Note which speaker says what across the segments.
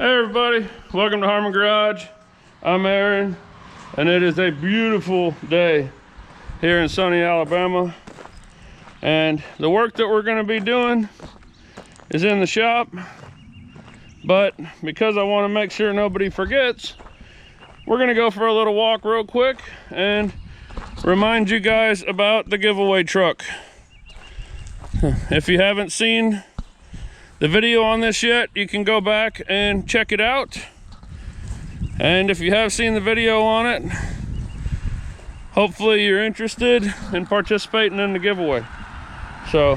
Speaker 1: Hey everybody, welcome to Harmon Garage. I'm Aaron, and it is a beautiful day here in sunny Alabama. And the work that we're going to be doing is in the shop, but because I want to make sure nobody forgets, we're going to go for a little walk real quick and remind you guys about the giveaway truck. If you haven't seen the video on this yet, you can go back and check it out. And if you have seen the video on it, hopefully you're interested in participating in the giveaway. So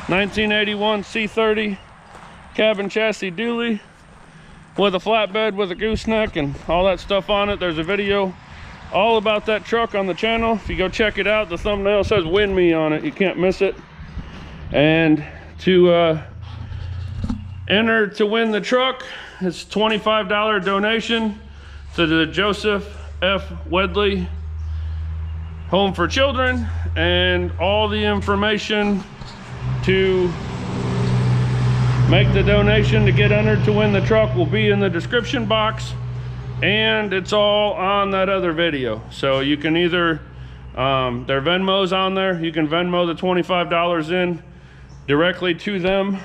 Speaker 1: 1981 C30 cabin chassis dually with a flatbed with a gooseneck and all that stuff on it. There's a video all about that truck on the channel. If you go check it out, the thumbnail says "WinMe" on it. You can't miss it. And to enter to win the truck, it's a $25 donation to the Joseph F. Wedley Home for Children, and all the information to make the donation to get entered to win the truck will be in the description box, and it's all on that other video. So you can either their Venmo's on there, you can Venmo the $25 in directly to them,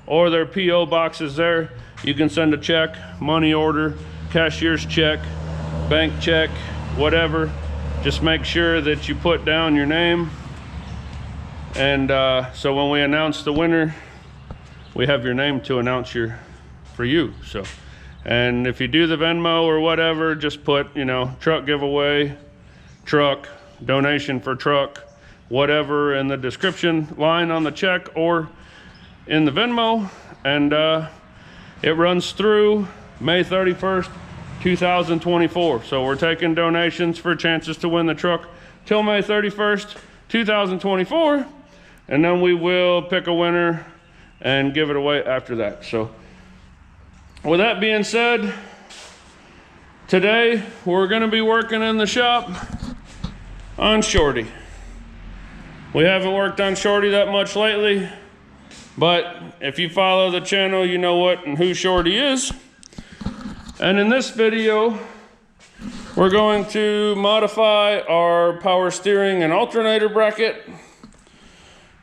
Speaker 1: or their PO box is there. You can send a check, money order, cashier's check, bank check, whatever. Just make sure that you put down your name, and so when we announce the winner, we have your name to announce for you. So, and if you do the Venmo or whatever, just put, you know, truck giveaway, truck, donation for truck, whatever in the description line on the check or in the Venmo, and it runs through May 31st, 2024. So we're taking donations for chances to win the truck till May 31st, 2024, and then we will pick a winner and give it away after that. So with that being said, today we're going to be working in the shop on Shorty. We haven't worked on Shorty that much lately, but if you follow the channel, you know what and who Shorty is. And in this video, we're going to modify our power steering and alternator bracket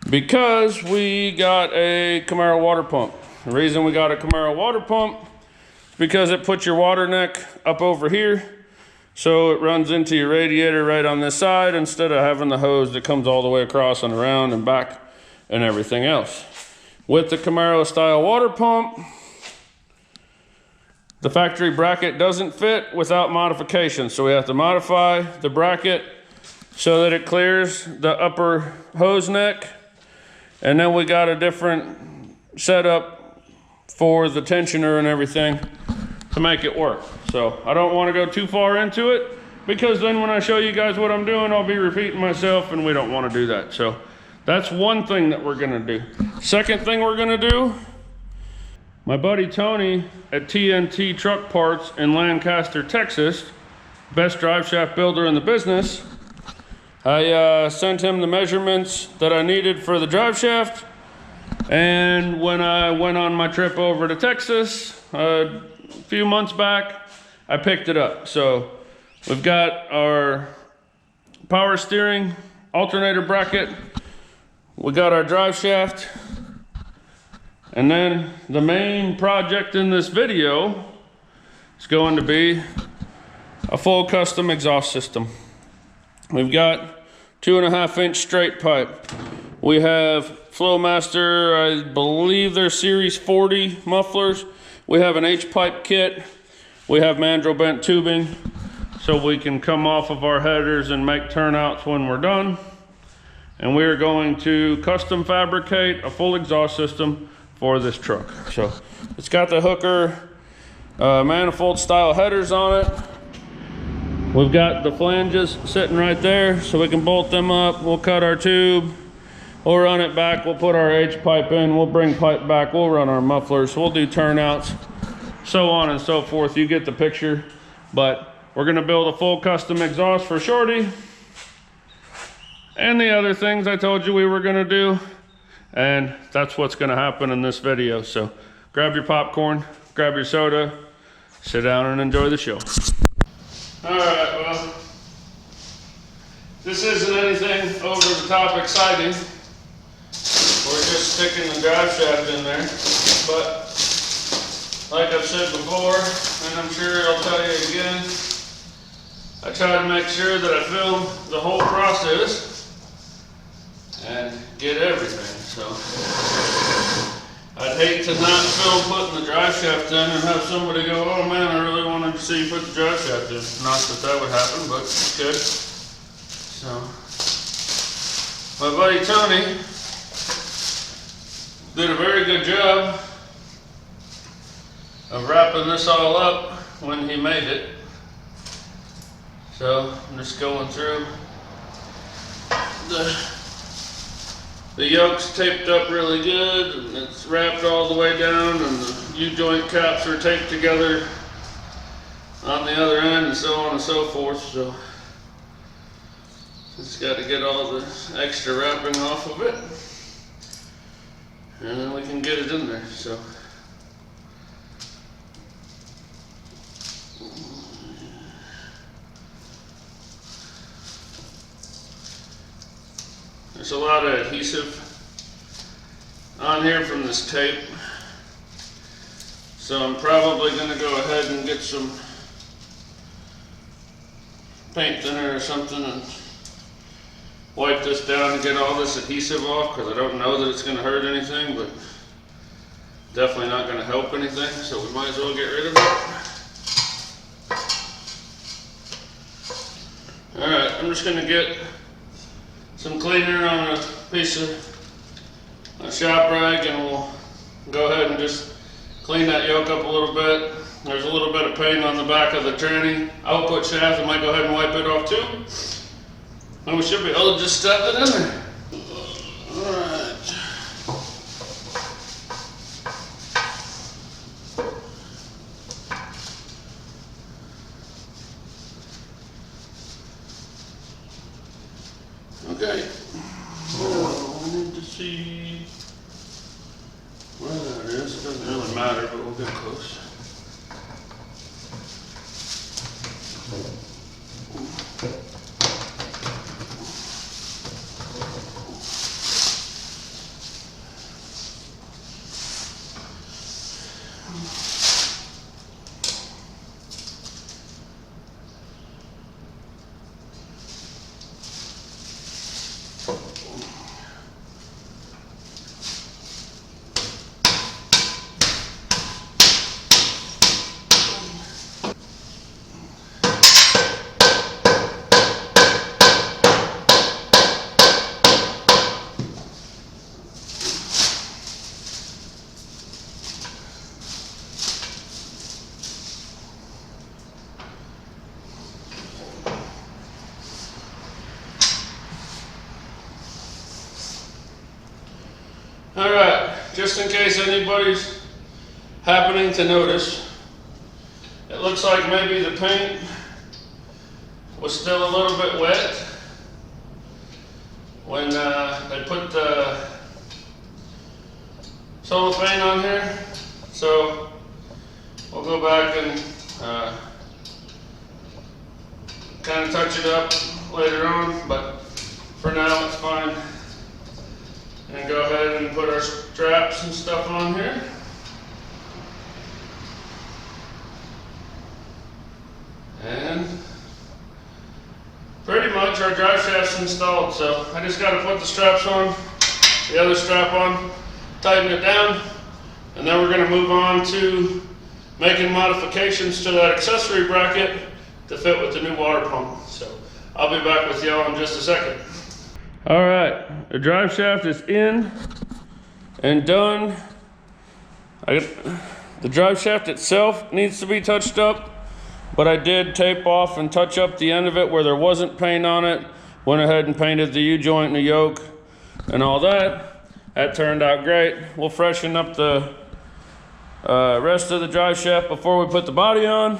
Speaker 1: because we got a Camaro water pump. The reason we got a Camaro water pump is because it puts your water neck up over here, so it runs into your radiator right on this side instead of having the hose that comes all the way across and around and back and everything else. With the Camaro style water pump, the factory bracket doesn't fit without modification, so we have to modify the bracket so that it clears the upper hose neck, and then we got a different setup for the tensioner and everything to make it work. So I don't want to go too far into it, because then when I show you guys what I'm doing, I'll be repeating myself, and we don't want to do that. So that's one thing that we're going to do. Second thing we're going to do, my buddy Tony at TNT Truck Parts in Lancaster, Texas, best drive shaft builder in the business, I sent him the measurements that I needed for the drive shaft, and when I went on my trip over to Texas a few months back, I picked it up. So we've got our power steering alternator bracket, we got our drive shaft, and then the main project in this video is going to be a full custom exhaust system. We've got 2.5 inch straight pipe. We have Flowmaster, I believe they're Series 40 mufflers. We have an H-pipe kit. We have mandrel bent tubing so we can come off of our headers and make turnouts when we're done. And we are going to custom fabricate a full exhaust system for this truck. So it's got the hooker manifold style headers on it. We've got the flanges sitting right there, so we can bolt them up. We'll cut our tube, we'll run it back, we'll put our H-pipe in, we'll bring pipe back, we'll run our mufflers, we'll do turnouts, so on and so forth. You get the picture. But we're gonna build a full custom exhaust for Shorty, and the other things I told you we were gonna do, and that's what's gonna happen in this video. So grab your popcorn, grab your soda, sit down and enjoy the show. All right, well, this isn't anything over the top exciting. We're just sticking the drive shaft in there, but like I've said before, and I'm sure I'll tell you again, I try to make sure that I film the whole process and get everything. So I'd hate to not film putting the drive shaft in and have somebody go, oh man, I really wanted to see you put the drive shaft in. Not that that would happen, but it could. So my buddy Tony did a very good job of wrapping this all up when he made it. So I'm just going through. The yoke's taped up really good, and it's wrapped all the way down, and the U-joint caps are taped together on the other end, and so on and so forth. So just got to get all the extra wrapping off of it, and then we can get it in there. So there's a lot of adhesive on here from this tape, so I'm probably going to go ahead and get some paint thinner or something and wipe this down and get all this adhesive off, because I don't know that it's going to hurt anything, but definitely not going to help anything, so we might as well get rid of it. Alright, I'm just going to get some cleaner on a piece of a shop rag, and we'll go ahead and just clean that yoke up a little bit. There's a little bit of paint on the back of the tranny output shaft. I might go ahead and wipe it off too, and we should be able to just stuff it in there. Alright. Okay, well, we need to see where that is. It doesn't really matter, but we'll get close. Alright, just in case anybody's happening to notice, it looks like maybe the paint was still a little bit wet when they put the cellophane on here. So we'll go back and kind of touch it up later on, but for now it's fine. And go ahead and put our straps and stuff on here. And pretty much our drive shaft's installed, so I just got to put the straps on, the other strap on, tighten it down, and then we're going to move on to making modifications to that accessory bracket to fit with the new water pump. So I'll be back with y'all in just a second. All right, the drive shaft is in and done. The drive shaft itself needs to be touched up, but I did tape off and touch up the end of it where there wasn't paint on it. Went ahead and painted the U-joint and the yoke and all that. That turned out great. We'll freshen up the rest of the drive shaft before we put the body on,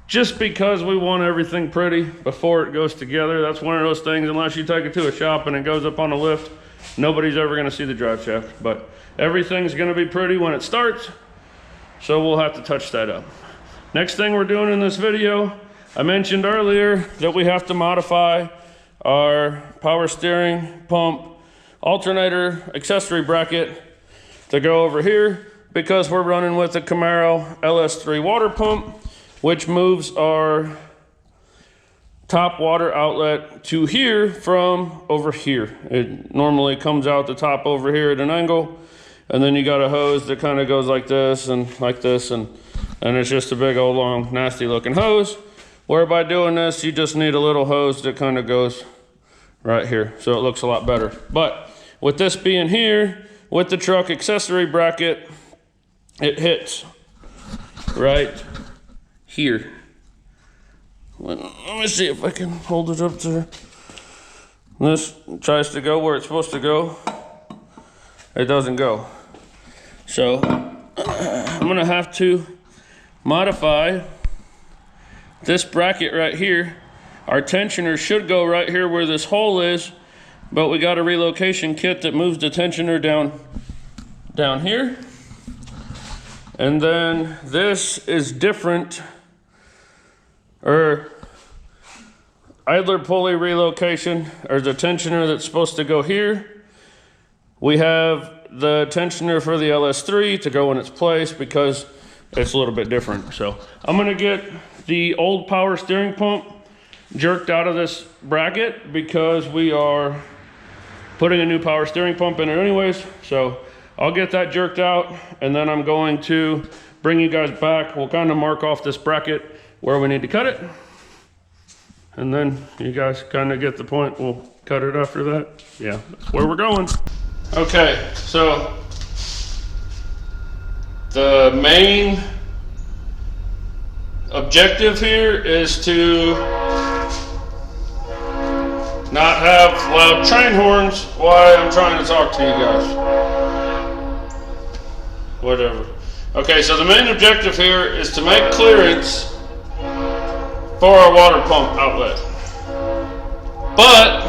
Speaker 1: just because we want everything pretty before it goes together. That's one of those things, unless you take it to a shop and it goes up on a lift, nobody's ever going to see the drive shaft. But everything's going to be pretty when it starts, so we'll have to touch that up. Next thing we're doing in this video, I mentioned earlier that we have to modify our power steering pump alternator accessory bracket to go over here, because we're running with the Camaro LS3 water pump, which moves our top water outlet to here from over here. It normally comes out the top over here at an angle, and then you got a hose that kind of goes like this and it's just a big old long nasty looking hose, where by doing this you just need a little hose that kind of goes right here, so it looks a lot better. But with this being here with the truck accessory bracket, it hits right here. Let me see if I can hold it up there. This tries to go where it's supposed to go. It doesn't go. So I'm gonna have to modify this bracket right here. Our tensioner should go right here where this hole is, but we got a relocation kit that moves the tensioner down here. And then this is different, or idler pulley relocation, or the tensioner that's supposed to go here. We have the tensioner for the LS3 to go in its place because it's a little bit different. So I'm gonna get the old power steering pump jerked out of this bracket because we are putting a new power steering pump in it anyways. So I'll get that jerked out, and then I'm going to bring you guys back. We'll kind of mark off this bracket where we need to cut it, and then you guys kind of get the point. We'll cut it after that. Yeah, that's where we're going. Okay, so the main objective here is to not have loud train horns while I'm trying to talk to you guys. Whatever. Okay, so the main objective here is to make clearance for our water pump outlet. But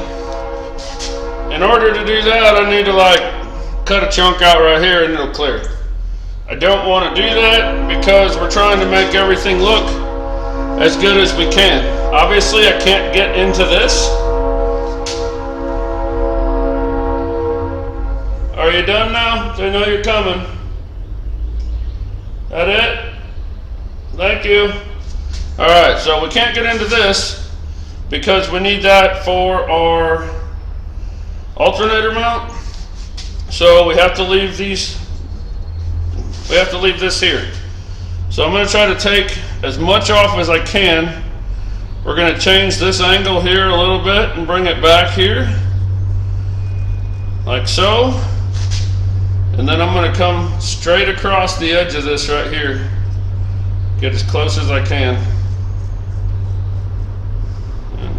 Speaker 1: in order to do that, I need to cut a chunk out right here and it'll clear. I don't want to do that because we're trying to make everything look as good as we can. Obviously, I can't get into this. Are you done now? They know you're coming. That it? Thank you. All right, so we can't get into this because we need that for our alternator mount. So we have to leave these. We have to leave this here. So I'm going to try to take as much off as I can. We're going to change this angle here a little bit and bring it back here, like so. And then I'm going to come straight across the edge of this right here. Get as close as I can. And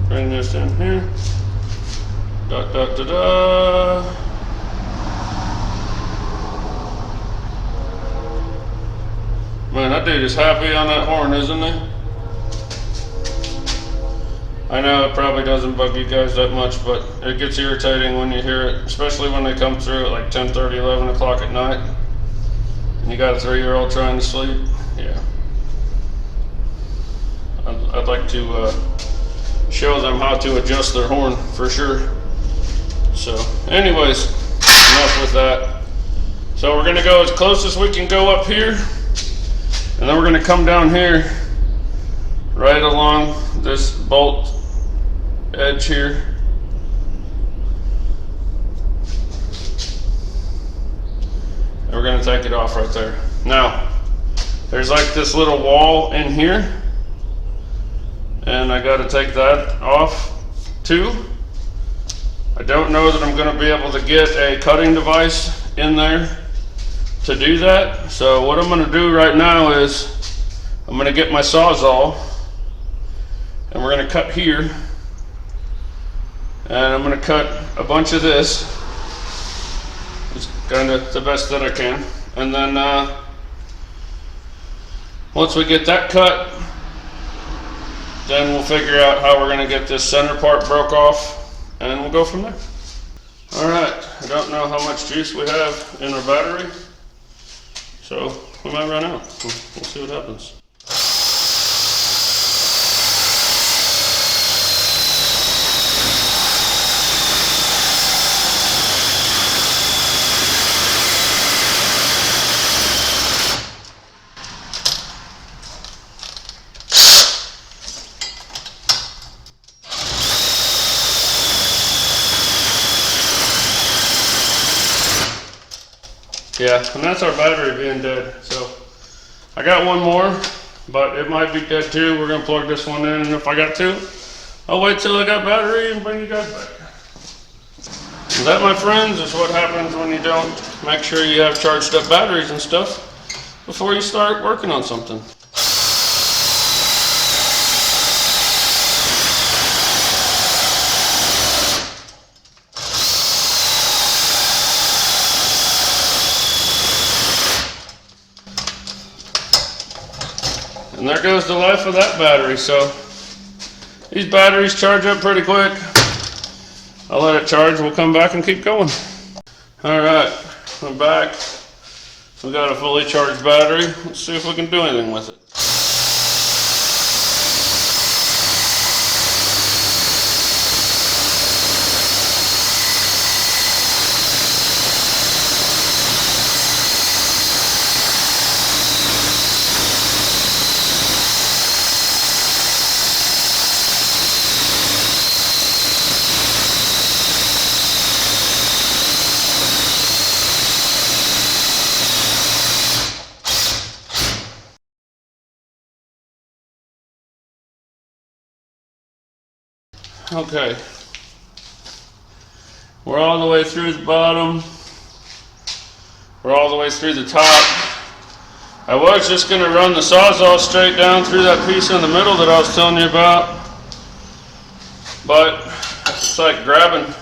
Speaker 1: bring this in here. Da da da da. Man, that dude is happy on that horn, isn't he? I know it probably doesn't bug you guys that much, but it gets irritating when you hear it, especially when they come through at like 10:30, 11 o'clock at night, and you got a 3-year-old trying to sleep. Yeah. I'd like to show them how to adjust their horn for sure. So anyways, enough with that. So we're gonna go as close as we can go up here, and then we're gonna come down here right along this bolt edge here. And we're gonna take it off right there. Now, there's like this little wall in here, and I gotta take that off too. I don't know that I'm gonna be able to get a cutting device in there to do that. So what I'm gonna do right now is I'm gonna get my Sawzall, and we're gonna cut here, and I'm gonna cut a bunch of this. It's kind of the best that I can. And then once we get that cut, then we'll figure out how we're gonna get this center part broke off, and we'll go from there. All right, I don't know how much juice we have in our battery, So we might run out. We'll see what happens. Yeah, and that's our battery being dead. So I got one more, but it might be dead too. We're gonna plug this one in, and if I got two, I'll wait till I got battery and bring you guys back. And that, my friends, is what happens when you don't make sure you have charged up batteries and stuff before you start working on something. And there goes the life of that battery. So these batteries charge up pretty quick. I'll let it charge, we'll come back and keep going. Alright, I'm back. We got a fully charged battery. Let's see if we can do anything with it. Okay, we're all the way through the bottom, we're all the way through the top. I was just going to run the Sawzall straight down through that piece in the middle that I was telling you about, but it's like grabbing.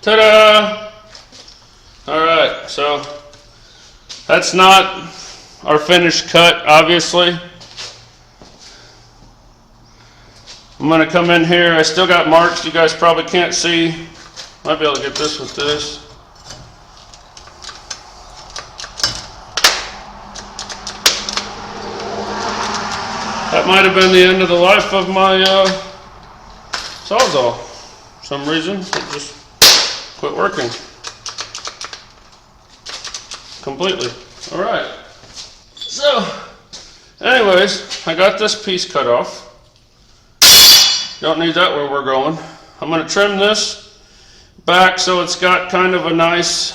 Speaker 1: Ta-da! Alright, so that's not our finished cut, obviously. I'm gonna come in here. I still got marks you guys probably can't see. Might be able to get this with this. That might have been the end of the life of my Sawzall. For some reason, it just quit working completely. All right. So, anyways, I got this piece cut off. Don't need that where we're going. I'm going to trim this back so it's got kind of a nice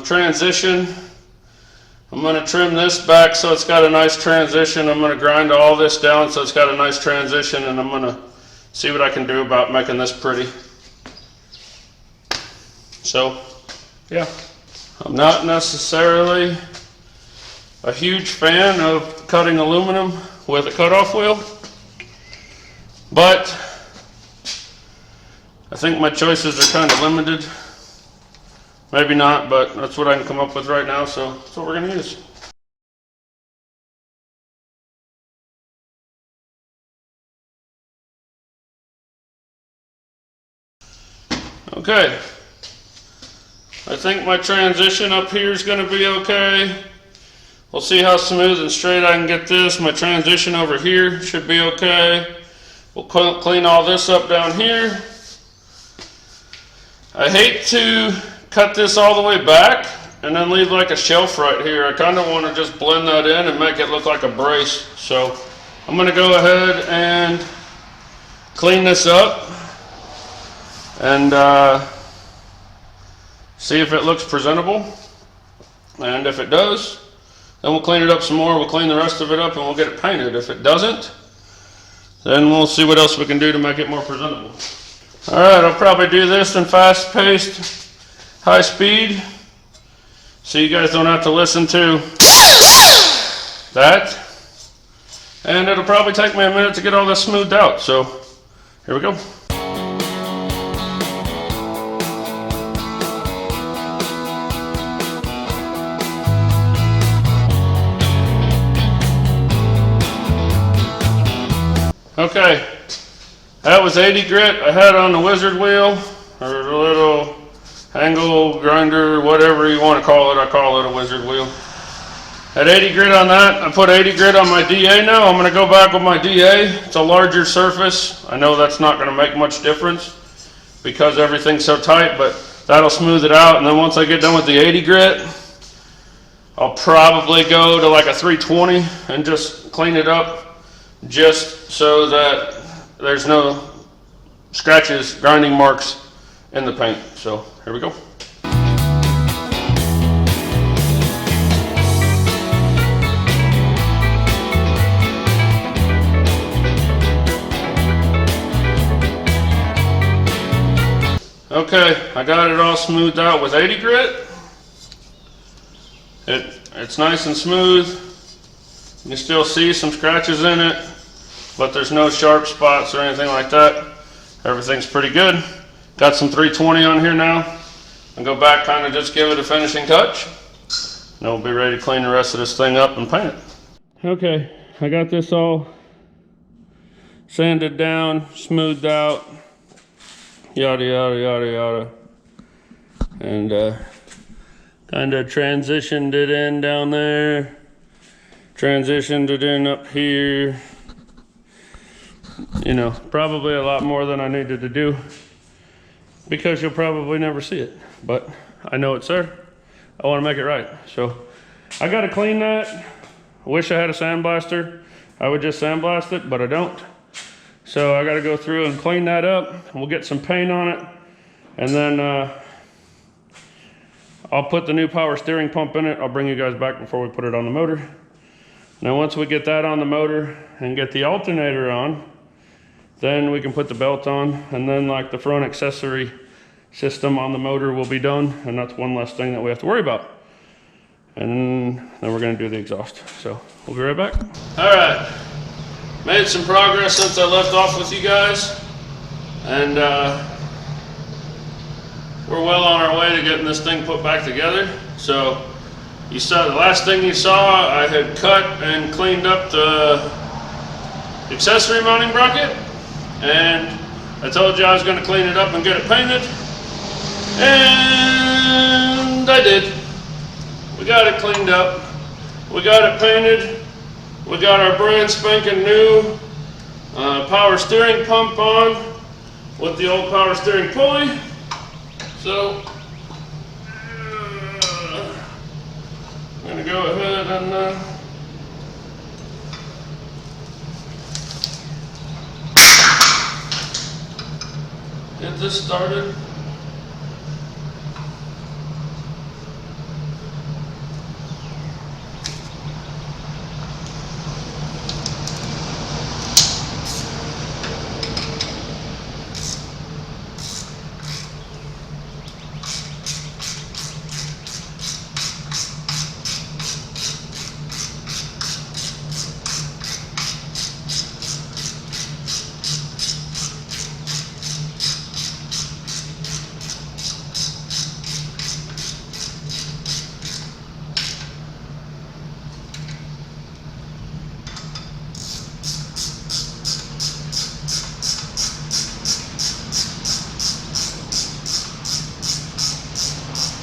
Speaker 1: transition. I'm going to trim this back so it's got a nice transition. I'm going to grind all this down so it's got a nice transition, and I'm going to see what I can do about making this pretty. So, yeah, I'm not necessarily a huge fan of cutting aluminum with a cutoff wheel, but I think my choices are kind of limited. Maybe not, but that's what I can come up with right now, so that's what we're going to use. Okay, I think my transition up here is going to be okay. We'll see how smooth and straight I can get this. My transition over here should be okay. We'll clean all this up down here. I hate to cut this all the way back and then leave like a shelf right here. I kind of want to just blend that in and make it look like a brace. So I'm going to go ahead and clean this up and see if it looks presentable. And if it does, then we'll clean it up some more. We'll clean the rest of it up and we'll get it painted. If it doesn't, then we'll see what else we can do to make it more presentable. Alright, I'll probably do this in fast-paced, high speed, so you guys don't have to listen to that. And it'll probably take me a minute to get all this smoothed out, so here we go. Okay, That was 80 grit I had on the wizard wheel, or the little angle grinder, whatever you want to call it. I call it a wizard wheel. At 80 grit on that, I put 80 grit on my DA now. I'm going to go back with my DA. It's a larger surface. I know that's not going to make much difference because everything's so tight, but that'll smooth it out. And then once I get done with the 80 grit, I'll probably go to like a 320 and just clean it up just so that there's no scratches, grinding marks in the paint. So here we go. Okay, I got it all smoothed out with 80 grit. It's nice and smooth. You can still see some scratches in it, but there's no sharp spots or anything like that. Everything's pretty good. Got some 320 on here now. I'll go back, kind of just give it a finishing touch. And we'll be ready to clean the rest of this thing up and paint it. Okay, I got this all sanded down, smoothed out, yada yada yada yada, and kind of transitioned it in down there, transitioned it in up here. You know, probably a lot more than I needed to do because you'll probably never see it, but I know it's there. I want to make it right, so I got to clean that. I wish I had a sandblaster. I would just sandblast it, but I don't. So I got to go through and clean that up. We'll get some paint on it, and then I'll put the new power steering pump in it. I'll bring you guys back before we put it on the motor. Now once we get that on the motor and get the alternator on, then we can put the belt on, and then like the front accessory system on the motor will be done, and that's one less thing that we have to worry about. And then we're going to do the exhaust. So we'll be right back. All right. Made some progress since I left off with you guys, and we're well on our way to getting this thing put back together. So you saw the last thing you saw, I had cut and cleaned up the accessory mounting bracket, and I told you I was going to clean it up and get it painted, and I did. We got it cleaned up, we got it painted. We got our brand spanking new power steering pump on with the old power steering pulley. So I'm going to go ahead and get this started.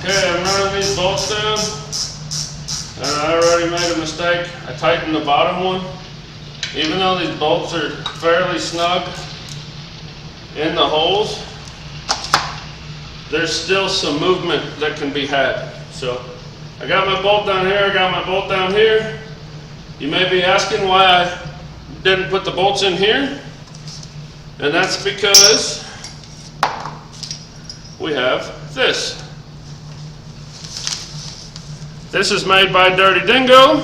Speaker 1: Okay, I'm running these bolts down, and I already made a mistake. I tightened the bottom one. Even though these bolts are fairly snug in the holes, there's still some movement that can be had. So I got my bolt down here, I got my bolt down here. You may be asking why I didn't put the bolts in here, and that's because we have this. This is made by Dirty Dingo,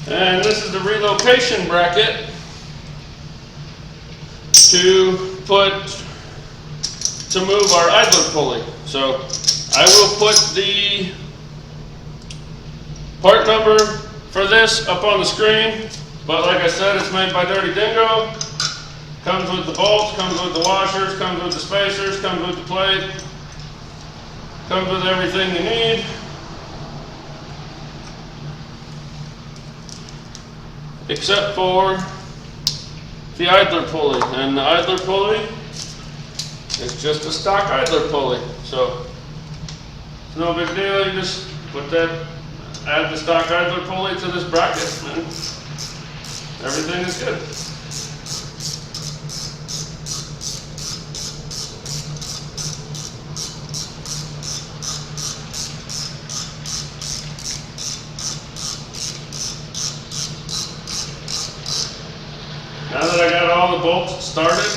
Speaker 1: and this is the relocation bracket to move our idler pulley. So I will put the part number for this up on the screen, but like I said, it's made by Dirty Dingo. Comes with the bolts, comes with the washers, comes with the spacers, comes with the plate, comes with everything you need. Except for the idler pulley, and the idler pulley is just a stock idler pulley. So it's no big deal. You just put that, add the stock idler pulley to this bracket, and everything is good. Now that I got all the bolts started,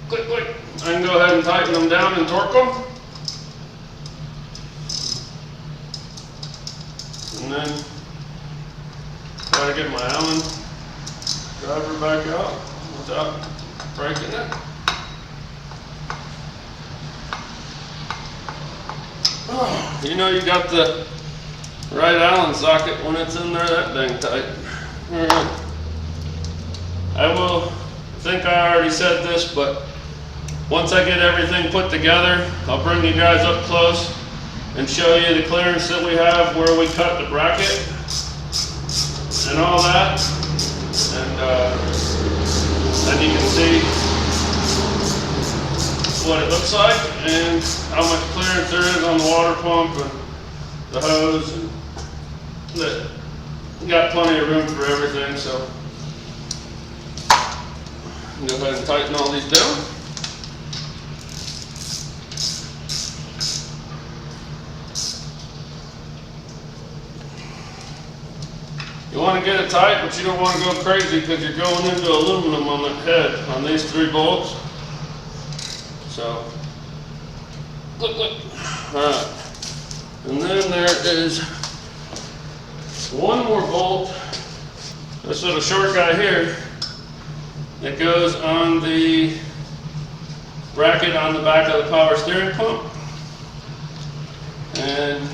Speaker 1: click, click, I can go ahead and tighten them down and torque them. And then try to get my Allen driver back out without breaking it. Oh, you know you got the right Allen socket when it's in there that dang tight. Alright. I think I already said this, but once I get everything put together, I'll bring you guys up close and show you the clearance that we have where we cut the bracket and all that. And then you can see what it looks like and how much clearance there is on the water pump and the hose. And that got plenty of room for everything, so go ahead and tighten all these down. You want to get it tight, but you don't want to go crazy because you're going into aluminum on the head on these 3 bolts. So, look. Alright. And then there is one more bolt. This little short guy here that goes on the bracket on the back of the power steering pump and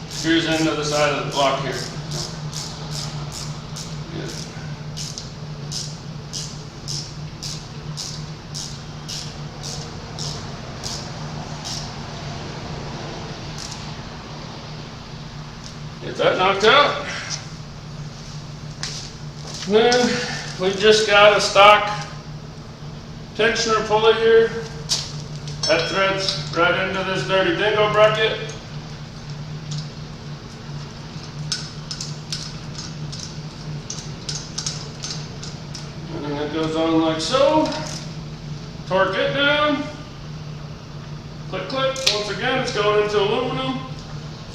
Speaker 1: screws into the side of the block here. Get that knocked out. Then we just got a stock tensioner pulley here. That threads right into this dirty dingo bracket. And then it goes on like so. Torque it down. Click, click. Once again, it's going into aluminum.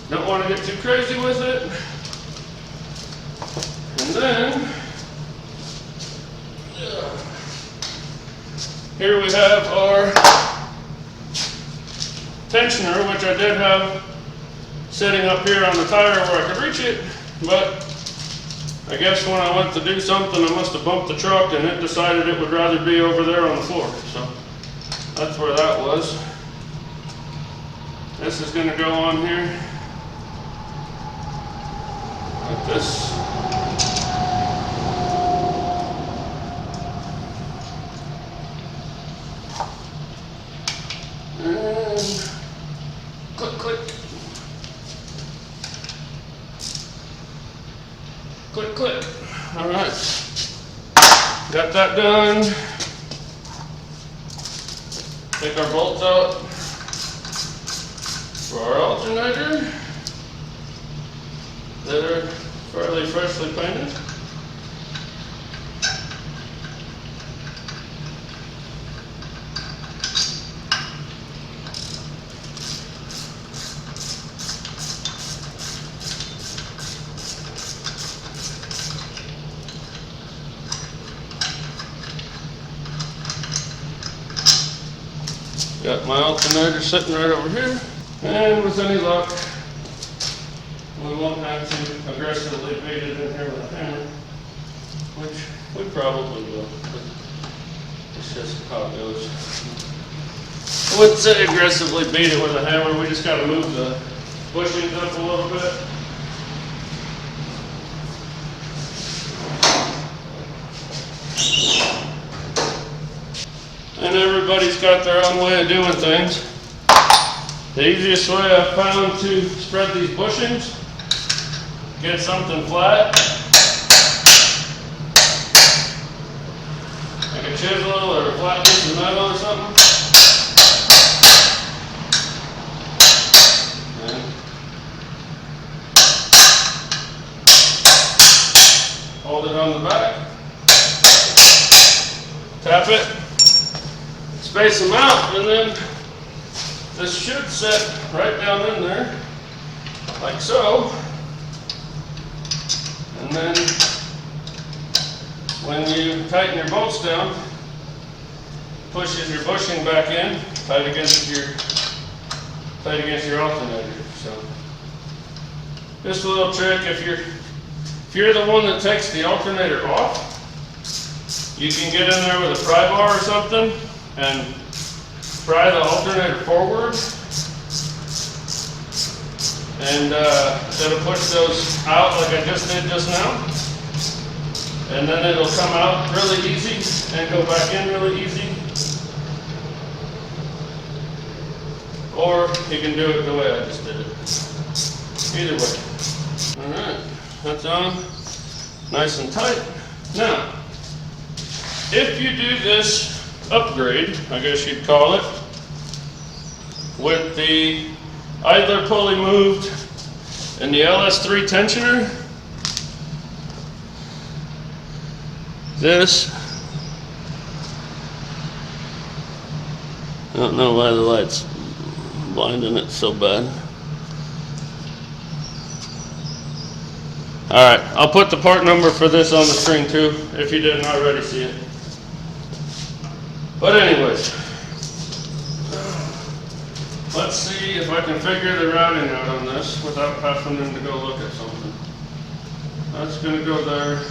Speaker 1: Don't want to get too crazy with it. And then, here we have our tensioner, which I did have sitting up here on the tire where I could reach it, but I guess when I went to do something, I must have bumped the truck and it decided it would rather be over there on the floor. So that's where that was. This is going to go on here. Like this. And click, click. Click, click. All right. Got that done. Take our bolts out for our alternator that are fairly freshly painted. Got my alternator sitting right over here, and with any luck, we won't have to aggressively beat it in here with a hammer, which we probably will, but it's just how it goes. I wouldn't say aggressively beat it with a hammer, we just got to move the bushings up a little bit. And everybody's got their own way of doing things. The easiest way I've found to spread these bushings get something flat, like a chisel or a flat piece of metal or something. And hold it on the back. Tap it, space them out, and then this should set right down in there, like so. And then when you tighten your bolts down, pushes your bushing back in, tight against your alternator. So just a little trick: if you're the one that takes the alternator off, you can get in there with a pry bar or something and pry the alternator forward, and it'll push those out like I just did just now, and then it'll come out really easy and go back in really easy. Or you can do it the way I just did it. Either way. Alright, that's on. Nice and tight. Now, if you do this upgrade, I guess you'd call it, with the idler pulley moved and the LS3 tensioner, this, I don't know why the light's blinding it so bad. Alright, I'll put the part number for this on the screen too, if you didn't already see it. But anyways, let's see if I can figure the routing out on this without having them to go look at something. That's going to go there.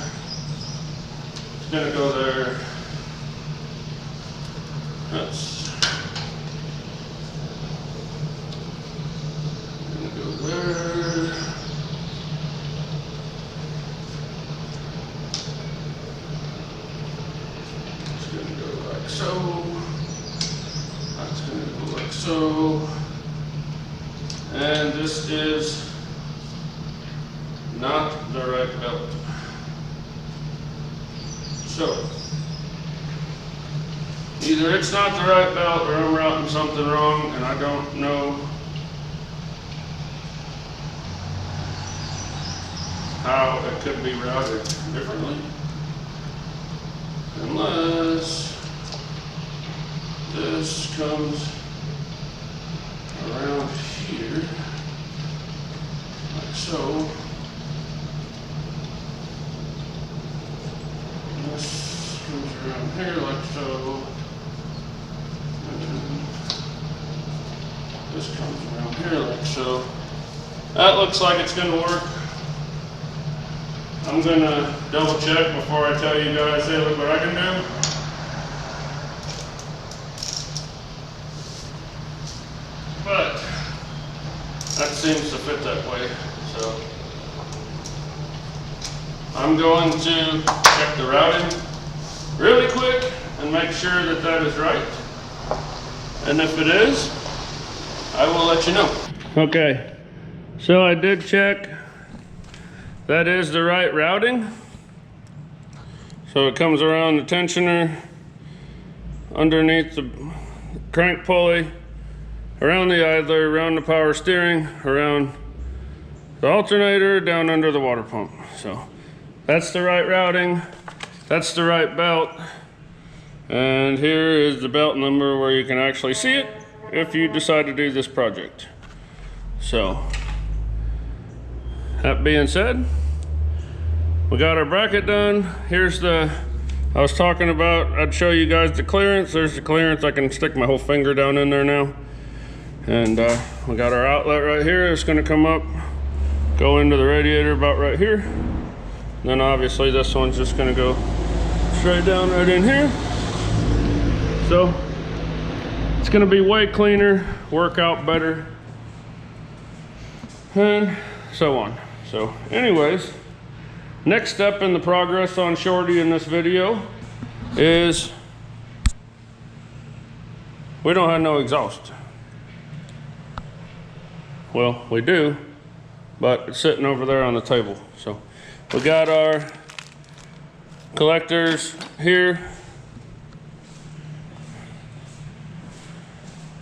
Speaker 1: It's going to go there. That's going to go there. It's going to go like so. That's going to go like so. And this is not the right belt. So, either it's not the right belt or I'm routing something wrong and I don't know how it could be routed differently. Unless this comes around here, like so. And this comes around here like so. And this comes around here like so. That looks like it's going to work. I'm going to double check before I tell you guys, hey, look what I can do. But that seems to fit that way, so I'm going to check the routing really quick and make sure that that is right. And if it is, I will let you know. Okay, so I did check. That is the right routing. So it comes around the tensioner, underneath the crank pulley, around the idler, around the power steering, around the alternator, down under the water pump. So that's the right routing, that's the right belt, and here is the belt number where you can actually see it if you decide to do this project. So that being said, we got our bracket done. Here's the, I was talking about, I'd show you guys the clearance. There's the clearance. I can stick my whole finger down in there now. And we got our outlet right here. It's going to come up, go into the radiator about right here. And then obviously this one's just going to go straight down right in here. So it's going to be way cleaner, work out better, and so on. So anyways, next step in the progress on Shorty in this video is we don't have no exhaust. Well, we do, but it's sitting over there on the table. So we got our collectors here,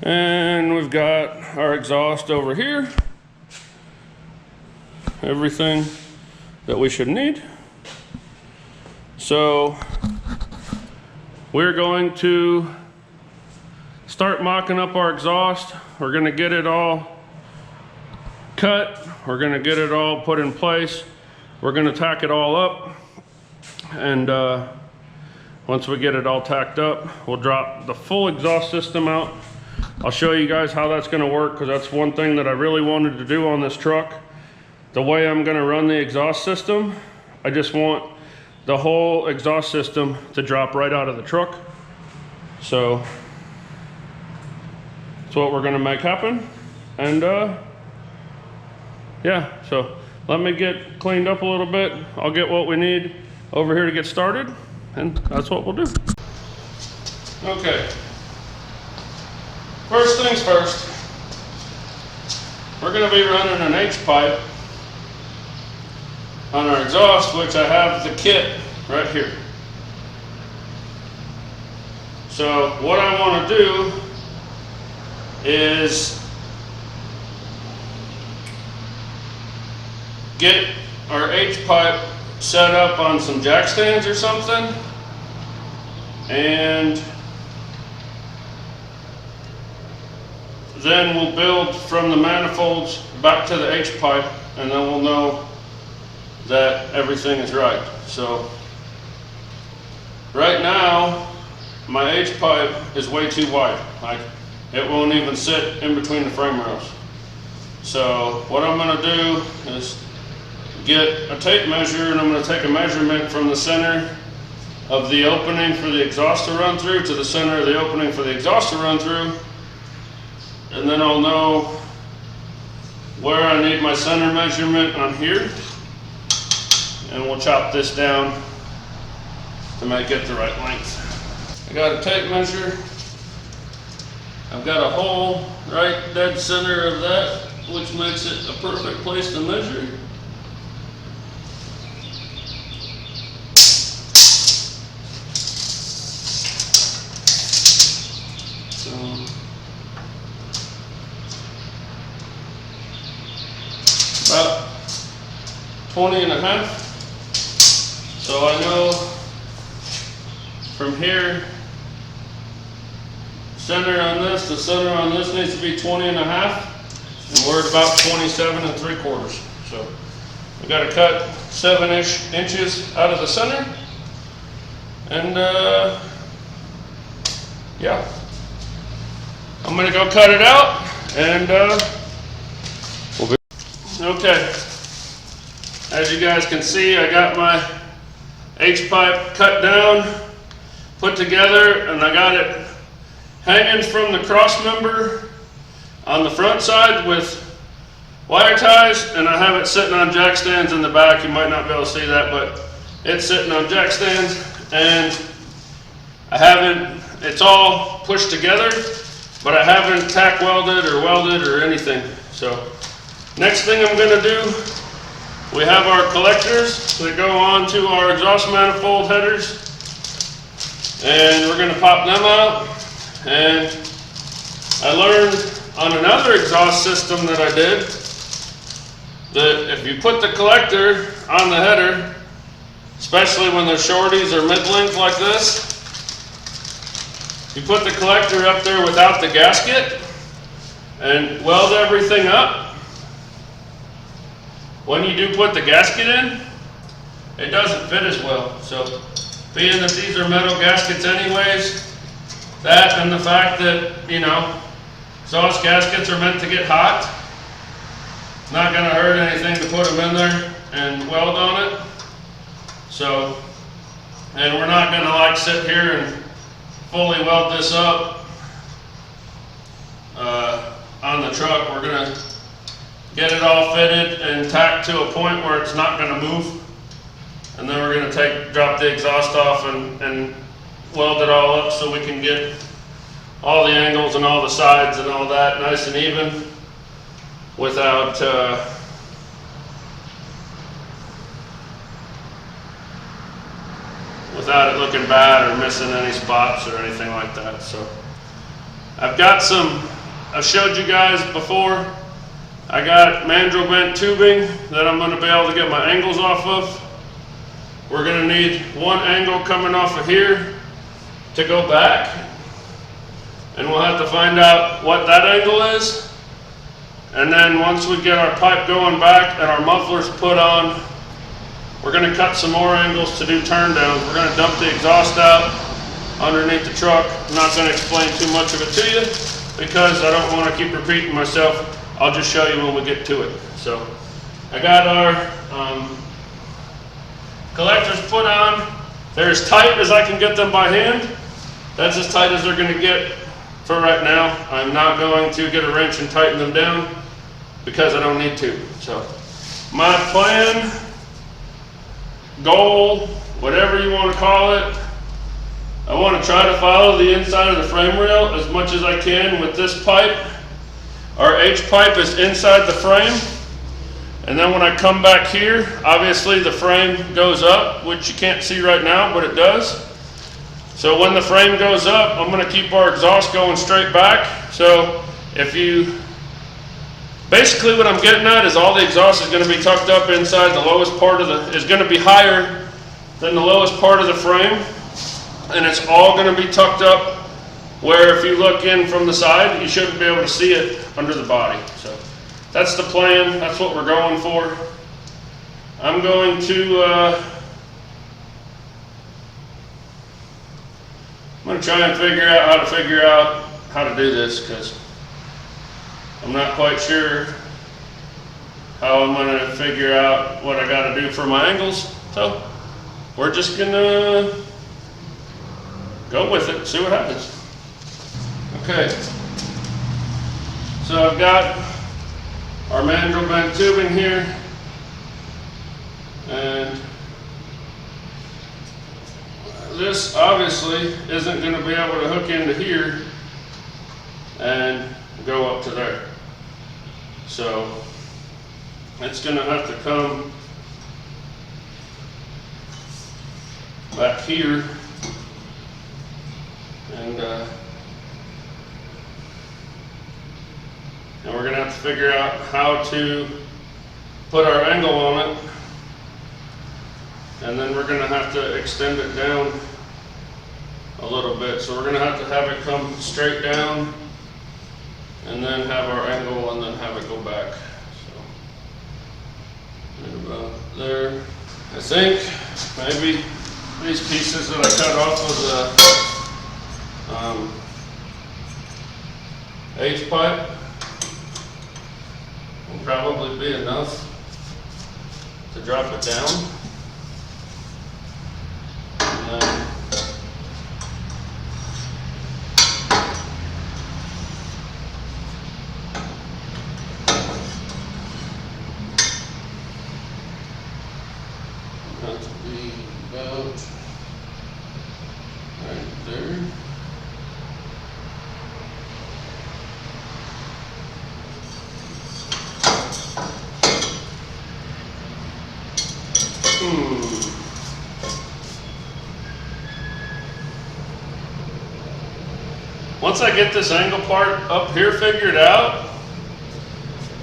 Speaker 1: and we've got our exhaust over here. Everything that we should need. So we're going to start mocking up our exhaust. We're going to get it all cut. We're going to get it all put in place. We're going to tack it all up. And once we get it all tacked up, we'll drop the full exhaust system out. I'll show you guys how that's going to work, because that's one thing that I really wanted to do on this truck. The way I'm going to run the exhaust system, I just want the whole exhaust system to drop right out of the truck. So that's what we're going to make happen. And yeah, so let me get cleaned up a little bit. I'll get what we need over here to get started, and that's what we'll do. Okay, first things first, we're going to be running an H-pipe on our exhaust, which I have the kit right here. So what I want to do is get our H-pipe set up on some jack stands or something, and then we'll build from the manifolds back to the H-pipe, and then we'll know that everything is right. So right now my H-pipe is way too wide. It won't even sit in between the frame rails. So what I'm going to do is get a tape measure, and I'm going to take a measurement from the center of the opening for the exhaust to run through to the center of the opening for the exhaust to run through, and then I'll know where I need my center measurement on here, and we'll chop this down to make it the right length. I got a tape measure. I've got a hole right dead center of that, which makes it a perfect place to measure. About 20.5. So I know from here, center on this to center on this needs to be 20.5, and we're at about 27.75. So we got to cut 7-ish inches out of the center, and yeah, I'm gonna go cut it out, and we'll be okay. As you guys can see, I got my H-pipe cut down, put together, and I got it hanging from the cross member on the front side with wire ties, and I have it sitting on jack stands in the back. You might not be able to see that, but it's sitting on jack stands, and it's all pushed together, but I haven't tack welded or anything. So next thing I'm going to do, we have our collectors that go on to our exhaust manifold headers, and we're going to pop them out. And I learned on another exhaust system that I did that if you put the collector on the header, especially when they're shorties or mid-length like this, you put the collector up there without the gasket and weld everything up. When you do put the gasket in, it doesn't fit as well. So being that these are metal gaskets anyways, that and the fact that, you know, exhaust gaskets are meant to get hot, not going to hurt anything to put them in there and weld on it. So, and we're not going to like sit here and fully weld this up on the truck. We're going to get it all fitted and tacked to a point where it's not going to move, and then we're going to drop the exhaust off and weld it all up so we can get all the angles and all the sides and all that nice and even without without it looking bad or missing any spots or anything like that. So I've got some, I've showed you guys before, I got mandrel bent tubing that I'm going to be able to get my angles off of. We're going to need one angle coming off of here to go back, and we'll have to find out what that angle is. And then once we get our pipe going back and our mufflers put on, we're going to cut some more angles to do turn downs. We're going to dump the exhaust out underneath the truck. I'm not going to explain too much of it to you because I don't want to keep repeating myself. I'll just show you when we get to it. So I got our collectors put on. They're as tight as I can get them by hand. That's as tight as they're going to get for right now. I'm not going to get a wrench and tighten them down because I don't need to. So my plan, goal, whatever you want to call it, I want to try to follow the inside of the frame rail as much as I can with this pipe. Our H pipe is inside the frame, and then when I come back here, obviously the frame goes up, which you can't see right now, but it does. So when the frame goes up, I'm going to keep our exhaust going straight back. So if you, basically what I'm getting at is all the exhaust is going to be tucked up inside the lowest part of the, is going to be higher than the lowest part of the frame. And it's all going to be tucked up where if you look in from the side, you shouldn't be able to see it under the body. So that's the plan. That's what we're going for. I'm going to try and figure out how to do this, because I'm not quite sure how I'm going to figure out what I got to do for my angles. So we're just going to go with it, see what happens. Okay, so I've got our mandrel bent tubing here, and this obviously isn't going to be able to hook into here and go up to there. So it's going to have to come back here, and we're going to have to figure out how to put our angle on it, and then we're going to have to extend it down a little bit. So we're going to have it come straight down, and then have our angle, and then have it go back. So right about there. I think maybe these pieces that I cut off of the H pipe will probably be enough to drop it down. And then that to be about right there. Once I get this angle part up here figured out,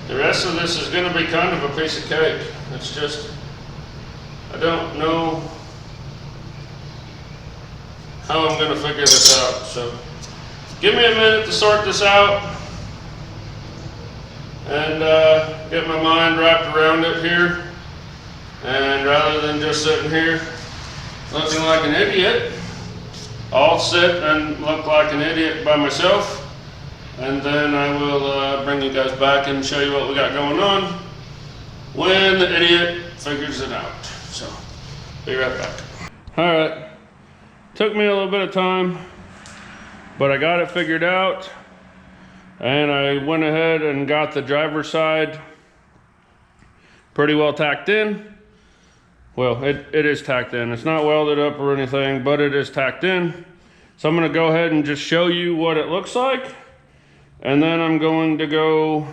Speaker 1: the rest of this is going to be kind of a piece of cake. It's just, I don't know how I'm going to figure this out. So give me a minute to sort this out and get my mind wrapped around it here. And rather than just sitting here looking like an idiot, I'll sit and look like an idiot by myself, and then I will bring you guys back and show you what we got going on when the idiot figures it out. So, be right back. Alright, took me a little bit of time, but I got it figured out, and I went ahead and got the driver's side pretty well tacked in. Well, it is tacked in. It's not welded up or anything, but it is tacked in. So I'm going to go ahead and just show you what it looks like. And then I'm going to go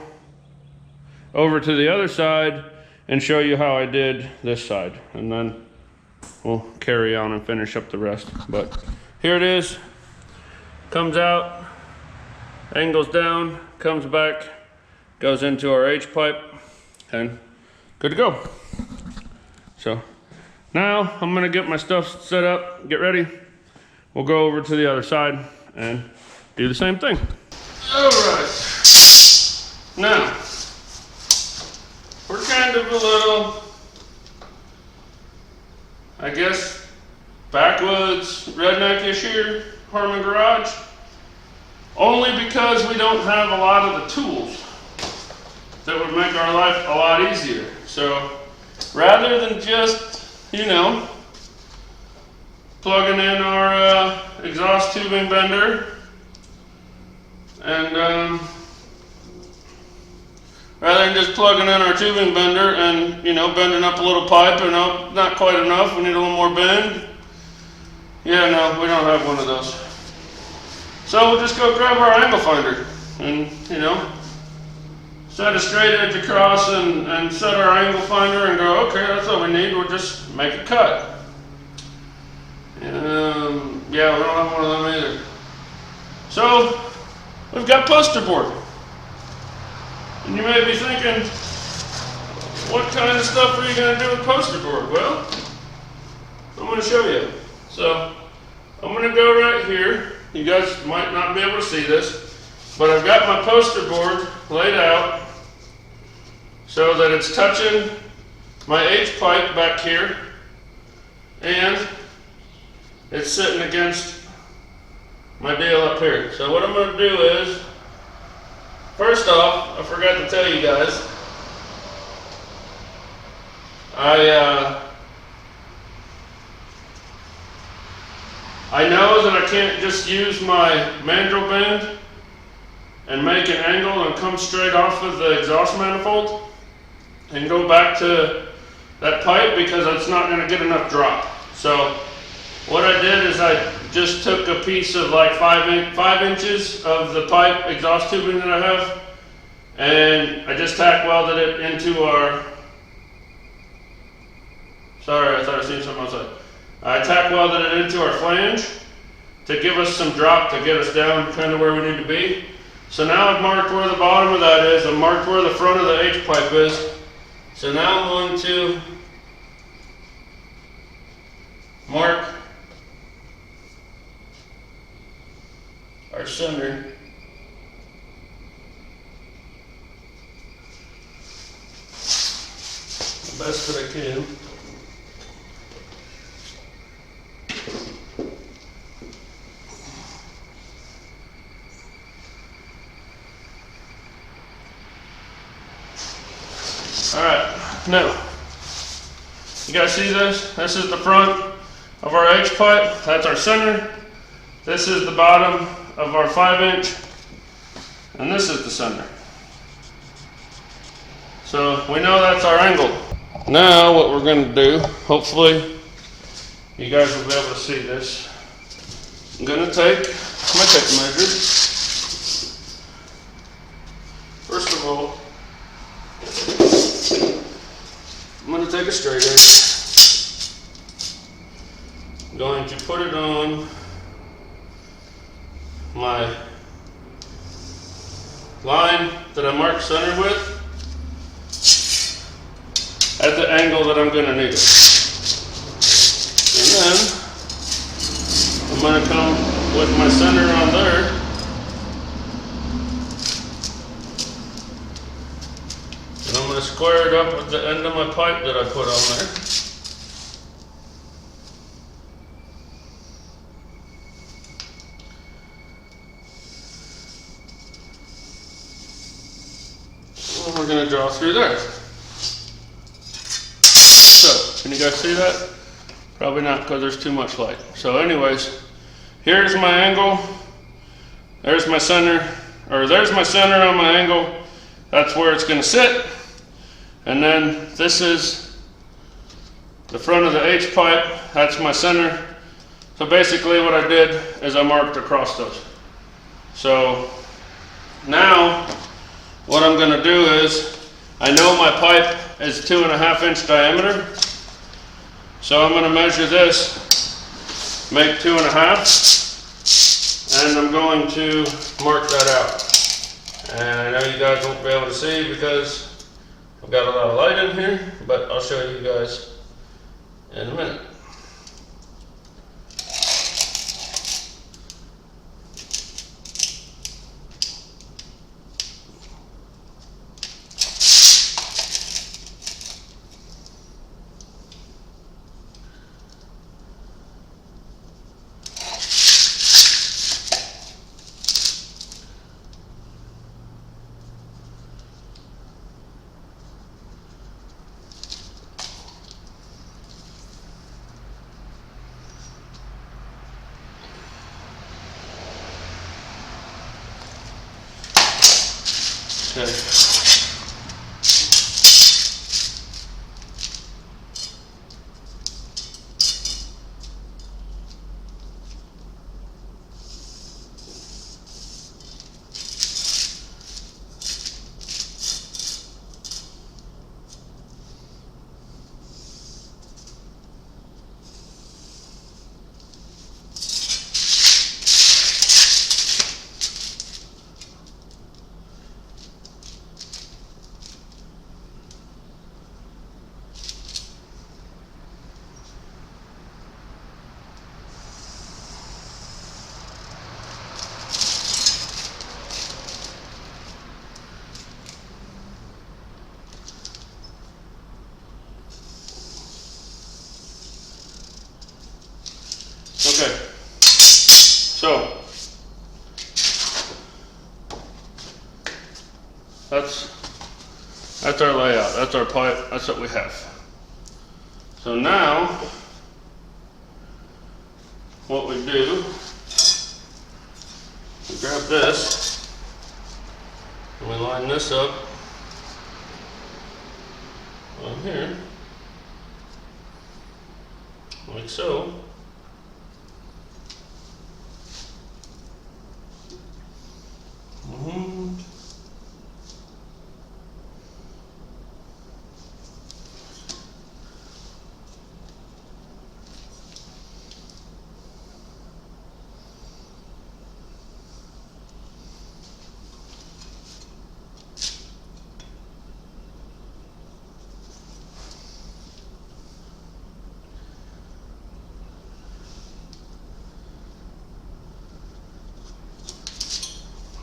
Speaker 1: over to the other side and show you how I did this side. And then we'll carry on and finish up the rest. But here it is, comes out, angles down, comes back, goes into our H pipe, and good to go. So now I'm gonna get my stuff set up, get ready. We'll go over to the other side and do the same thing. All right, now we're kind of a little, I guess, backwoods redneck-ish here, Harmon Garage, only because we don't have a lot of the tools that would make our life a lot easier. So rather than just, you know, plugging in our exhaust tubing bender and rather than just plugging in our tubing bender and, you know, bending up a little pipe and not quite enough, we need a little more bend. Yeah, no, we don't have one of those. So we'll just go grab our angle finder and, you know, set a straight edge across and set our angle finder and go, okay, that's all we need, we'll just make a cut. Yeah, we don't have one of them either. So we've got poster board. And you may be thinking, what kind of stuff are you going to do with poster board? Well, I'm going to show you. So I'm going to go right here. You guys might not be able to see this, but I've got my poster board laid out so that it's touching my H pipe back here, and it's sitting against my deal up here. So what I'm going to do is, first off, I forgot to tell you guys, I know that I can't just use my mandrel bend and make an angle and come straight off of the exhaust manifold and go back to that pipe, because it's not going to get enough drop. So what I did is I just took a piece of like 5 inches of the pipe exhaust tubing that I have, and I just tack welded it into our, sorry, I thought I seen something outside. I tack welded it into our flange to give us some drop to get us down kind of where we need to be. So now I've marked where the bottom of that is, I've marked where the front of the H pipe is. So now I'm going to mark our center. The best that I can. Alright, now, you guys see this? This is the front of our H pipe, that's our center. This is the bottom of our 5-inch, and this is the center. So we know that's our angle. Now what we're going to do, hopefully you guys will be able to see this. I'm going to take my tape measure. First of all, I'm going to take a straight edge. I'm going to put it on my line that I marked center with at the angle that I'm going to need it. And then I'm going to come with my center on there. And I'm going to square it up with the end of my pipe that I put on there. And we're going to draw through there. So, can you guys see that? Probably not, because there's too much light. So anyways, here's my angle. There's my center, or there's my center on my angle. That's where it's going to sit. And then this is the front of the H pipe. That's my center. So basically what I did is I marked across those. So now what I'm going to do is, I know my pipe is 2.5 inch diameter. So I'm going to measure this, make 2.5, and I'm going to mark that out. And I know you guys won't be able to see because I've got a lot of light in here, but I'll show you guys in a minute. Okay. Okay, so that's our layout, that's our pipe, that's what we have. So now, what we do, we grab this, and we line this up on here, like so.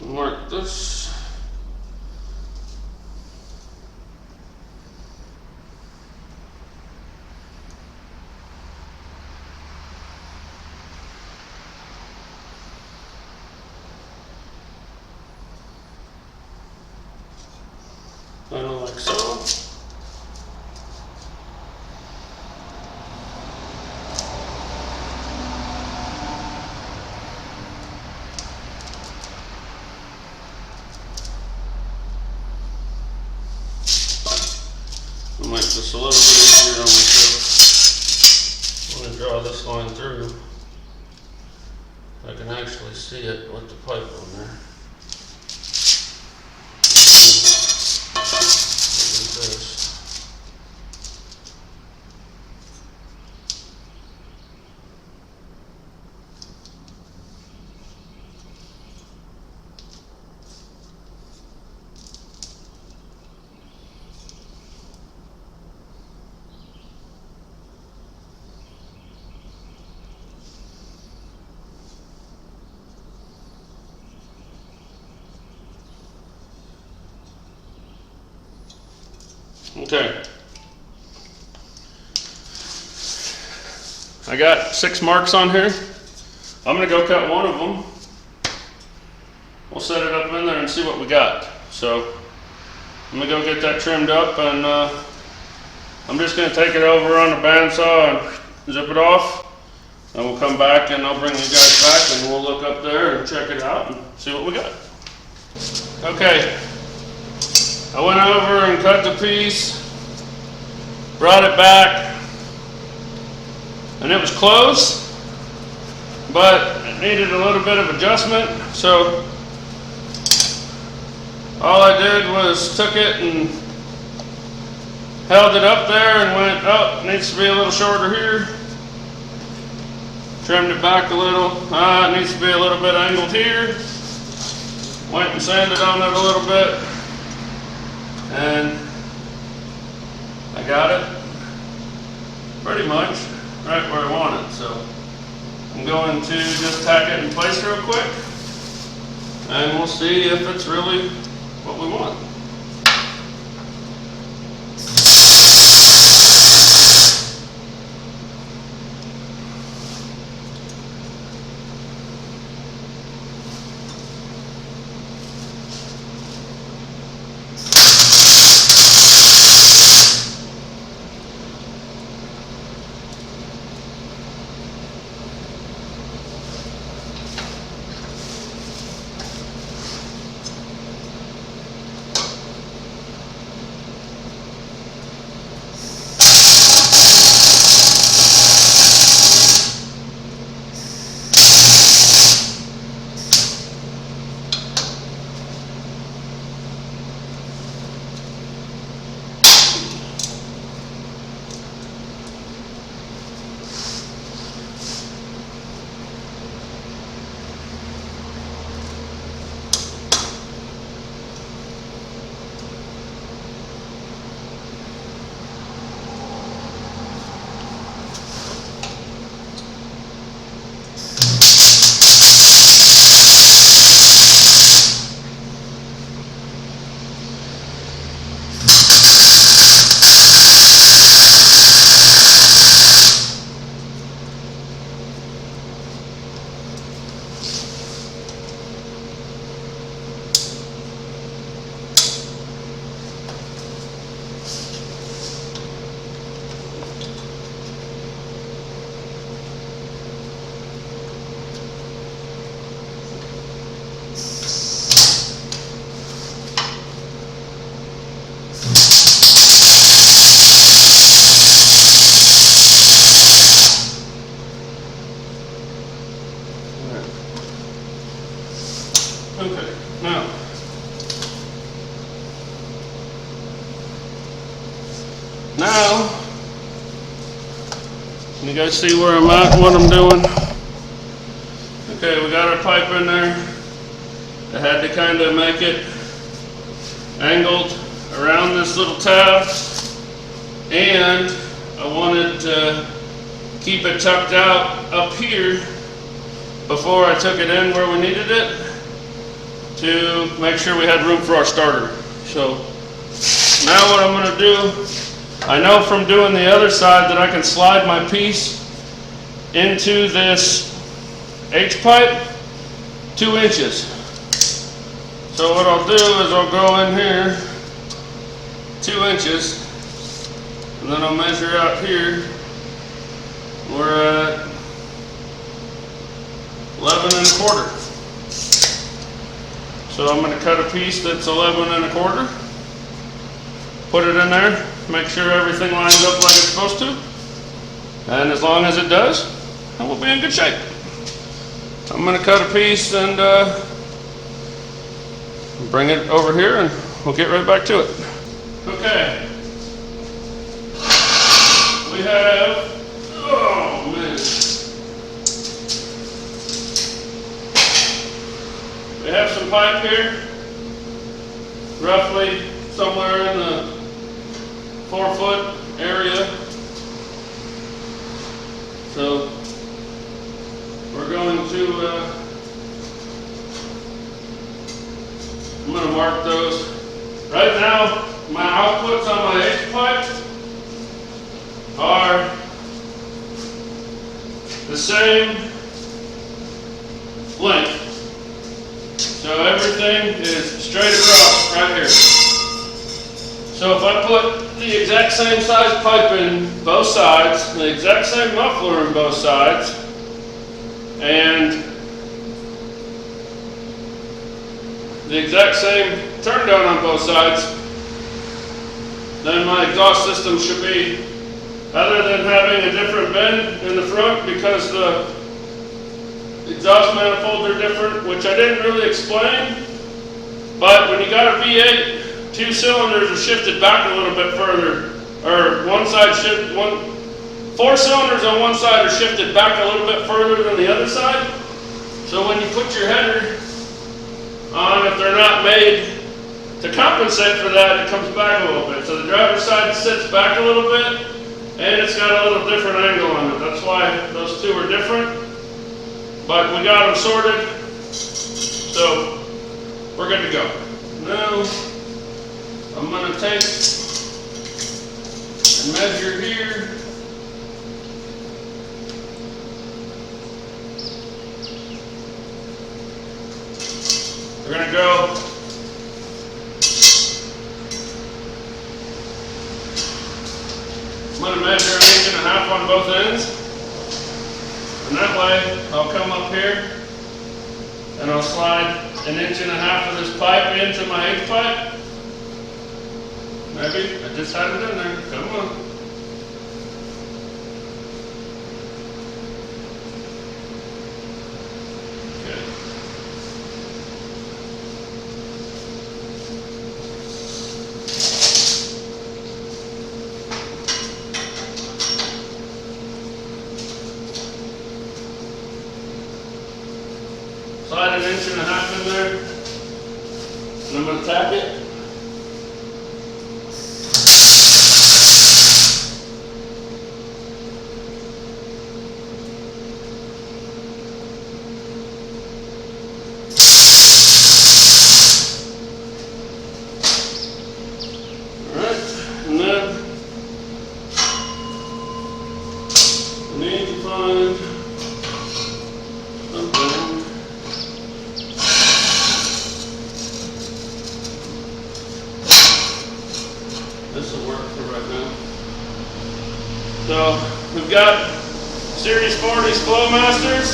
Speaker 1: Mark this. Kind of like so. I'll make this a little bit easier on myself. I'm going to draw this line through. I can actually see it with the pipe on there. Okay. I got 6 marks on here. I'm going to go cut one of them. We'll set it up in there and see what we got. So I'm going to go get that trimmed up, and I'm just going to take it over on the bandsaw and zip it off. And we'll come back and I'll bring you guys back and we'll look up there and check it out and see what we got. Okay. I went over and cut the piece, brought it back, and it was close, but it needed a little bit of adjustment. So all I did was took it and held it up there and went, oh, it needs to be a little shorter here. Trimmed it back a little. It needs to be a little bit angled here. Went and sanded on it a little bit. And I got it pretty much right where I want it. So I'm going to just tack it in place real quick. And we'll see if it's really what we want. Okay, now, can you guys see where I'm at and what I'm doing? Okay, we got our pipe in there. I had to kind of make it angled around this little tab, and I wanted to keep it tucked out up here before I took it in where we needed it, to make sure we had room for our starter. So now what I'm going to do, I know from doing the other side that I can slide my piece into this H-pipe 2 inches. So what I'll do is I'll go in here 2 inches, and then I'll measure out here. We're at 11 1/4. So I'm going to cut a piece that's 11 1/4, put it in there, make sure everything lines up like it's supposed to, and as long as it does, then we'll be in good shape. I'm going to cut a piece and bring it over here, and we'll get right back to it. Okay, we have, oh man, we have some pipe here, roughly somewhere in the 4-foot area. So we're going to, I'm going to mark those. Right now, my outputs on my H-pipe are the same length. So everything is straight across right here. So if I put the exact same size pipe in both sides, the exact same muffler in both sides, and the exact same turn down on both sides, then my exhaust system should be, other than having a different bend in the front because the exhaust manifolds are different, which I didn't really explain, but when you got a V8, 2 cylinders are shifted back a little bit further or one side shift, four cylinders on one side are shifted back a little bit further than the other side. So when you put your header on, if they're not made to compensate for that, it comes back a little bit. So the driver's side sits back a little bit, and it's got a little different angle on it. That's why those two are different. But we got them sorted, so we're good to go. Now, I'm going to take and measure here. We're going to go I'm going to measure 1.5 inches on both ends, and that way I'll come up here and I'll slide 1.5 inches of this pipe into my H pipe. Maybe I just had it in there. Come on. Slide 1.5 inches in there, and I'm going to tap it. Alright, and then I need to find something. This will work for right now. So we've got Series 40s Flowmasters.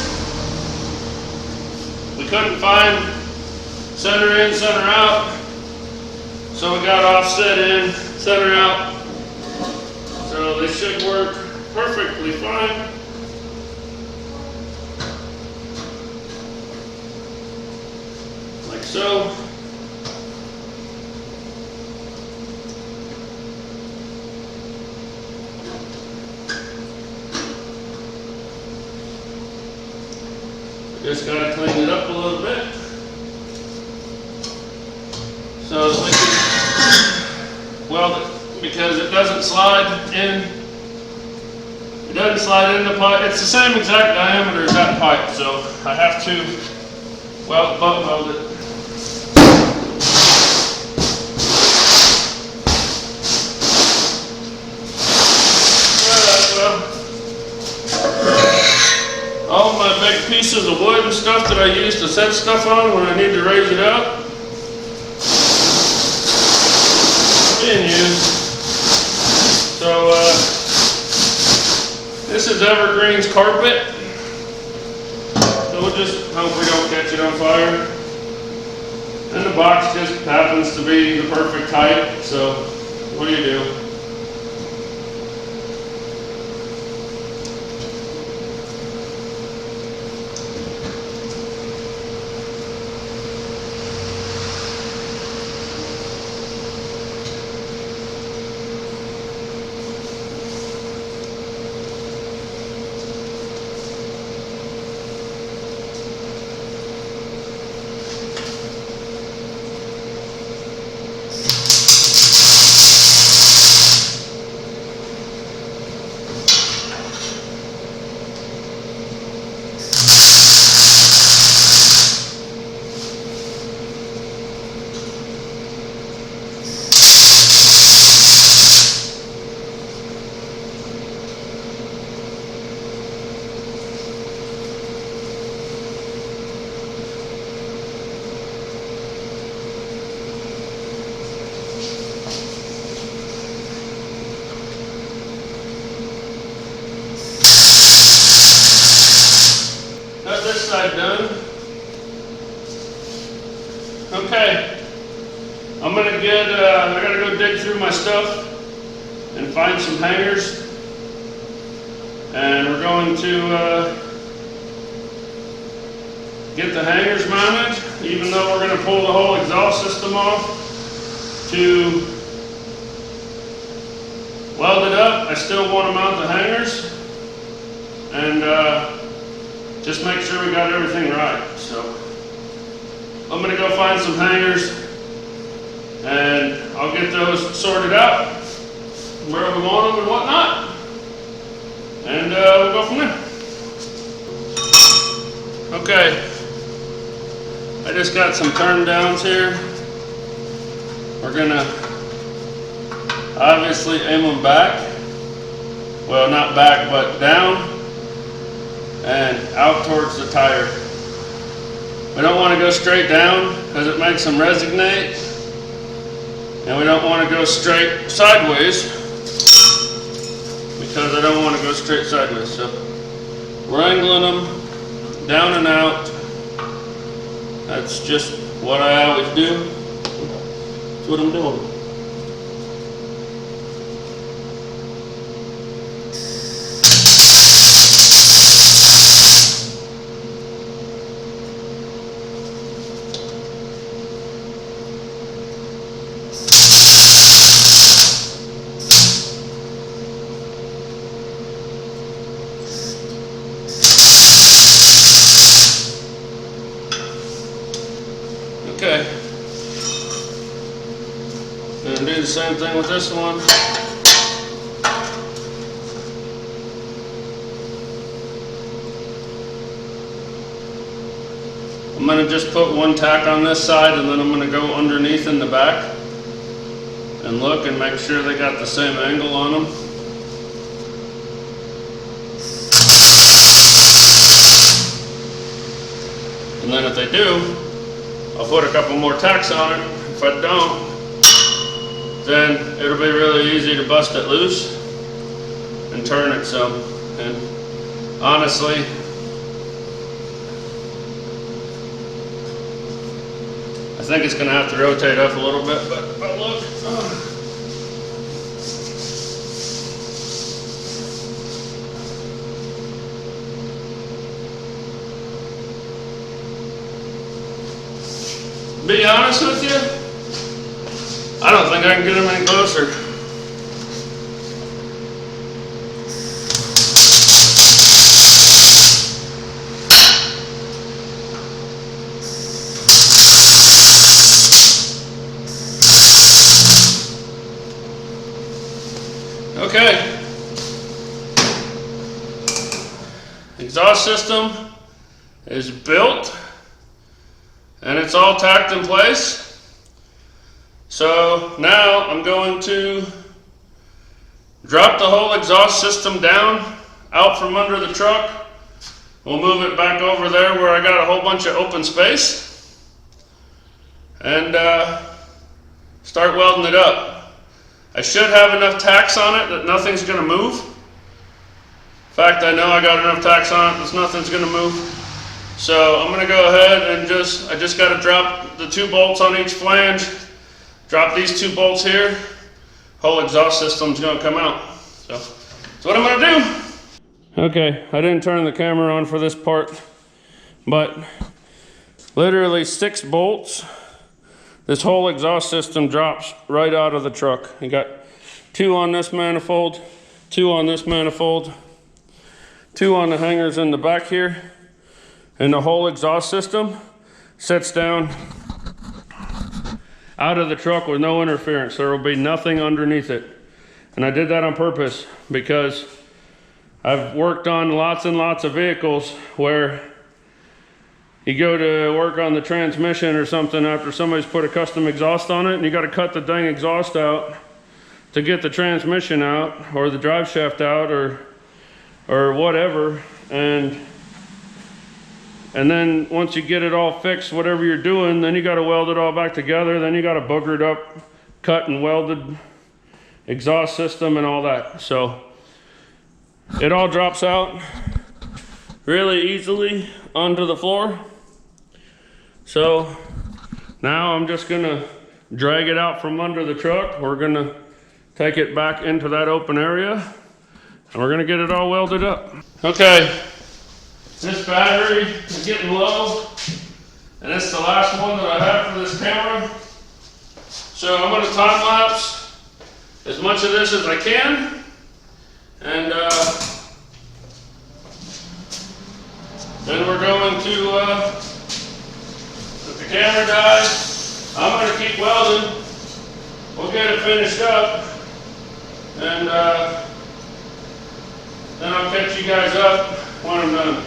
Speaker 1: We couldn't find center in, center out. So we got offset in, center out. So they should work perfectly fine. Like so. Just got to clean it up a little bit. So we can weld it because it doesn't slide in. It doesn't slide in the pipe. It's the same exact diameter as that pipe, so I have to butt weld it. All my big pieces of wood and stuff that I use to set stuff on when I need to raise it up, being used. So this is Evergreen's carpet. So we'll just hope we don't catch it on fire. And the box just happens to be the perfect height, so what do you do? This side done. Okay, I'm gonna I gotta go dig through my stuff and find some hangers, and we're going to get the hangers mounted, even though we're gonna pull the whole exhaust system off to welded up. I still want to mount the hangers and just make sure we got everything right. So I'm going to go find some hangers and I'll get those sorted out where we want them and whatnot, and we'll go from there. Okay, I just got some turn downs here. We're gonna obviously aim them back. Well, not back, but down and out towards the tire. We don't want to go straight down because it makes them resonate. And we don't want to go straight sideways because I don't want to go straight sideways. So we're angling them down and out. That's just what I always do. That's what I'm doing. Okay, gonna do the same thing with this one. I'm gonna just put one tack on this side and then I'm gonna go underneath in the back and look and make sure they got the same angle on them. And then if they do, I'll put a couple more tacks on it. If I don't, then it'll be really easy to bust it loose and turn it some. And honestly, I think it's gonna have to rotate up a little bit, but look. Be honest with you, I don't think I can get them any closer. Okay. Exhaust system is built. And it's all tacked in place. So now I'm going to drop the whole exhaust system down, out from under the truck. We'll move it back over there where I got a whole bunch of open space. And start welding it up. I should have enough tacks on it that nothing's gonna move. In fact, I know I got enough tacks on it that nothing's gonna move. So I'm gonna go ahead and I just gotta drop the 2 bolts on each flange, drop these 2 bolts here, whole exhaust system's gonna come out. So that's what I'm gonna do. Okay, I didn't turn the camera on for this part, but literally 6 bolts, this whole exhaust system drops right out of the truck. You got 2 on this manifold, 2 on this manifold, 2 on the hangers in the back here. And the whole exhaust system sits down out of the truck with no interference. There will be nothing underneath it. And I did that on purpose because I've worked on lots and lots of vehicles where you go to work on the transmission or something after somebody's put a custom exhaust on it, and you got to cut the dang exhaust out to get the transmission out or the drive shaft out or whatever. And then once you get it all fixed, whatever you're doing, then you got to weld it all back together. Then you got a boogered up, cut and welded exhaust system and all that. So it all drops out really easily onto the floor. So now I'm just gonna drag it out from under the truck. We're gonna take it back into that open area and we're gonna get it all welded up. Okay. This battery is getting low, and it's the last one that I have for this camera. So I'm going to time lapse as much of this as I can, and then we're going to, if the camera dies, I'm going to keep welding. We'll get it finished up, and then I'll catch you guys up when I'm done.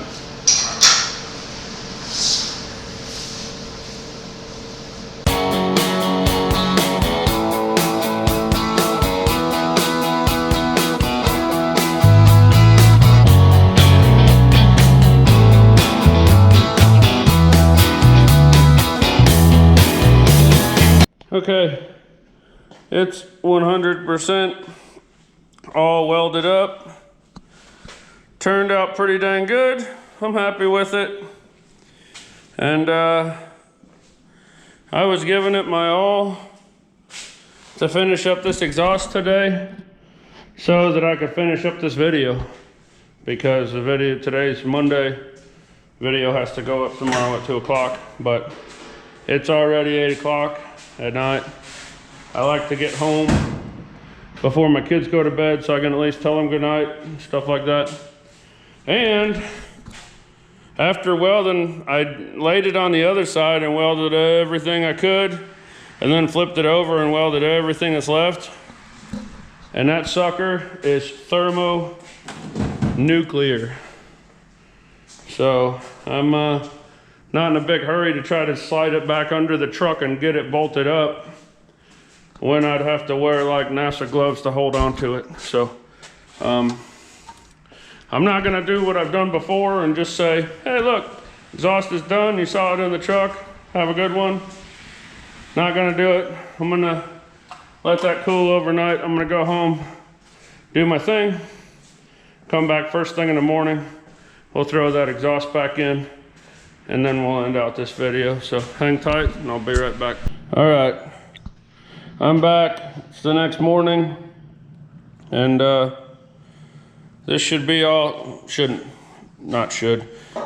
Speaker 1: Okay, it's 100% all welded up. Turned out pretty dang good. I'm happy with it. And I was giving it my all to finish up this exhaust today so that I could finish up this video, because the video, today's Monday, video has to go up tomorrow at 2 o'clock, but it's already 8 o'clock at night. I like to get home before my kids go to bed so I can at least tell them good night and stuff like that. And after welding, I laid it on the other side and welded everything I could, and then flipped it over and welded everything that's left. And that sucker is thermonuclear. So I'm not in a big hurry to try to slide it back under the truck and get it bolted up when I'd have to wear like NASA gloves to hold on to it. So I'm not gonna do what I've done before and just say, hey look, exhaust is done, you saw it in the truck, have a good one. Not gonna do it. I'm gonna let that cool overnight. I'm gonna go home, do my thing, come back first thing in the morning. We'll throw that exhaust back in, and then we'll end out this video. So hang tight and I'll be right back. All right, I'm back. It's the next morning, and this should be all,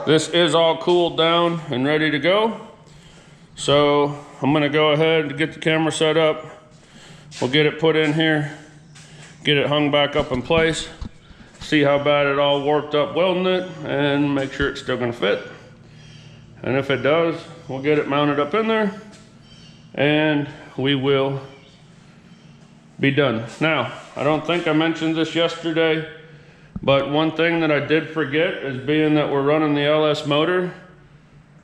Speaker 1: this is all cooled down and ready to go. So I'm gonna go ahead and get the camera set up. We'll get it put in here, get it hung back up in place, see how bad it all warped up welding it, and make sure it's still gonna fit. And if it does, we'll get it mounted up in there and we will be done. Now, I don't think I mentioned this yesterday, but one thing that I did forget is, being that we're running the LS motor,